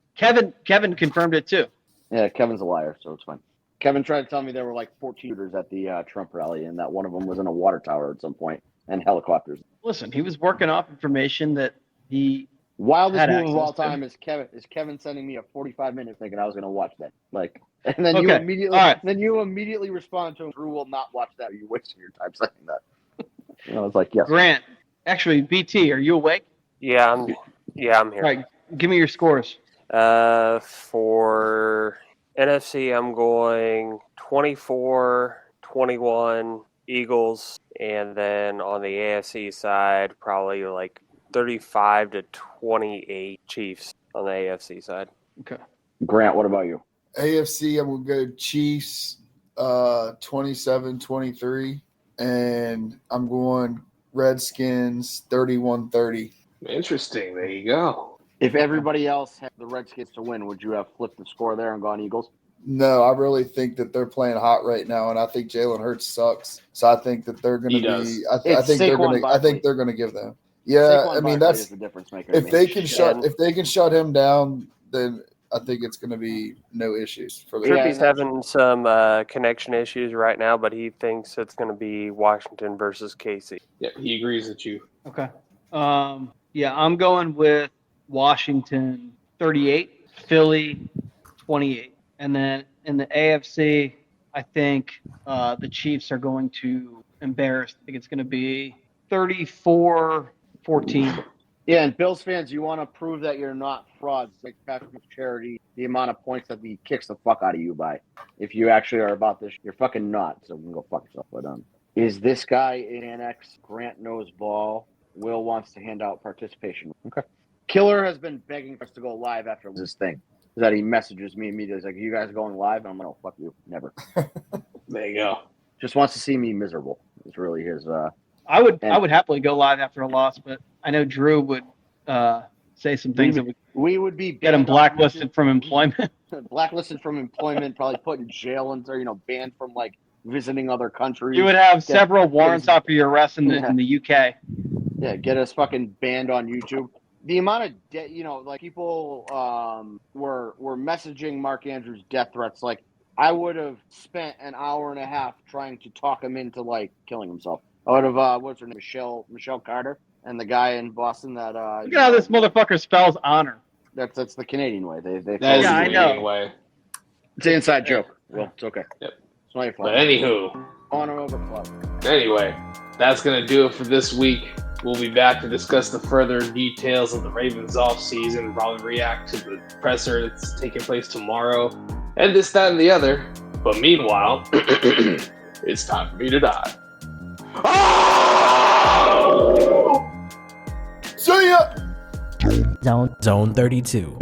Kevin confirmed it too. Yeah, Kevin's a liar, so it's fine. Kevin tried to tell me there were like 14 shooters at the Trump rally, and that one of them was in a water tower at some point, and helicopters. Listen, he was working off information that he wildest move of all time is Kevin sending me a 45-minute thinking I was going to watch that. Like, and then you immediately respond to him, Drew will not watch that. Or you're wasting your time saying that. I was like, yes. Grant, actually, BT, are you awake? Yeah, I'm here. All right, give me your scores. For NFC, I'm going 24-21 Eagles, and then on the AFC side, probably like 35-28 Chiefs on the AFC side. Okay. Grant, what about you? AFC, I'm going to go Chiefs 27-23, and I'm going Redskins 31-30. Interesting. There you go. If everybody else had the Redskins to win, would you have flipped the score there and gone Eagles? No, I really think that they're playing hot right now, and I think Jalen Hurts sucks. So I think that they're going to be. I think they're going to give them. Yeah, Saquon I mean that's the difference maker. If they can shut him down, then I think it's going to be no issues for the. Trippy's having some connection issues right now, but he thinks it's going to be Washington versus KC. Yeah, he agrees with you. Okay. Yeah, I'm going with Washington 38, Philly 28. And then in the AFC, I think the Chiefs are going to embarrass. I think it's going to be 34-14. Yeah, and Bills fans, you want to prove that you're not frauds like Patrick Charity, the amount of points that he kicks the fuck out of you by. If you actually are about this, you're fucking not, so you can go fuck yourself. But is this guy in Annex? Grant knows ball. Will wants to hand out participation. Okay. Killer has been begging for us to go live after this thing. That he messages me immediately. He's like, "You guys going live?" And I'm like, "Oh, fuck you, never." There you go. Just wants to see me miserable. It's really his. I would happily go live after a loss, but I know Drew would say some things that would we would be get him blacklisted from employment. Blacklisted from employment, probably put in jail until banned from like visiting other countries. You would have several warrants out for your arrest in the UK. Yeah, get us fucking banned on YouTube. The amount of people were messaging Mark Andrews death threats. Like, I would have spent an hour and a half trying to talk him into like killing himself. I would have what's her name, Michelle Carter, and the guy in Boston that look at how this motherfucker spells honor. That's the Canadian way. They That is the I know. Canadian way. It's an inside joke. Well, it's okay. Yep. It's not your fault. But anywho, Honor over club. anyway, that's gonna do it for this week. We'll be back to discuss the further details of the Ravens offseason, probably react to the presser that's taking place tomorrow, and this, that, and the other. But meanwhile, it's time for me to die. Oh! See ya! Zone 32.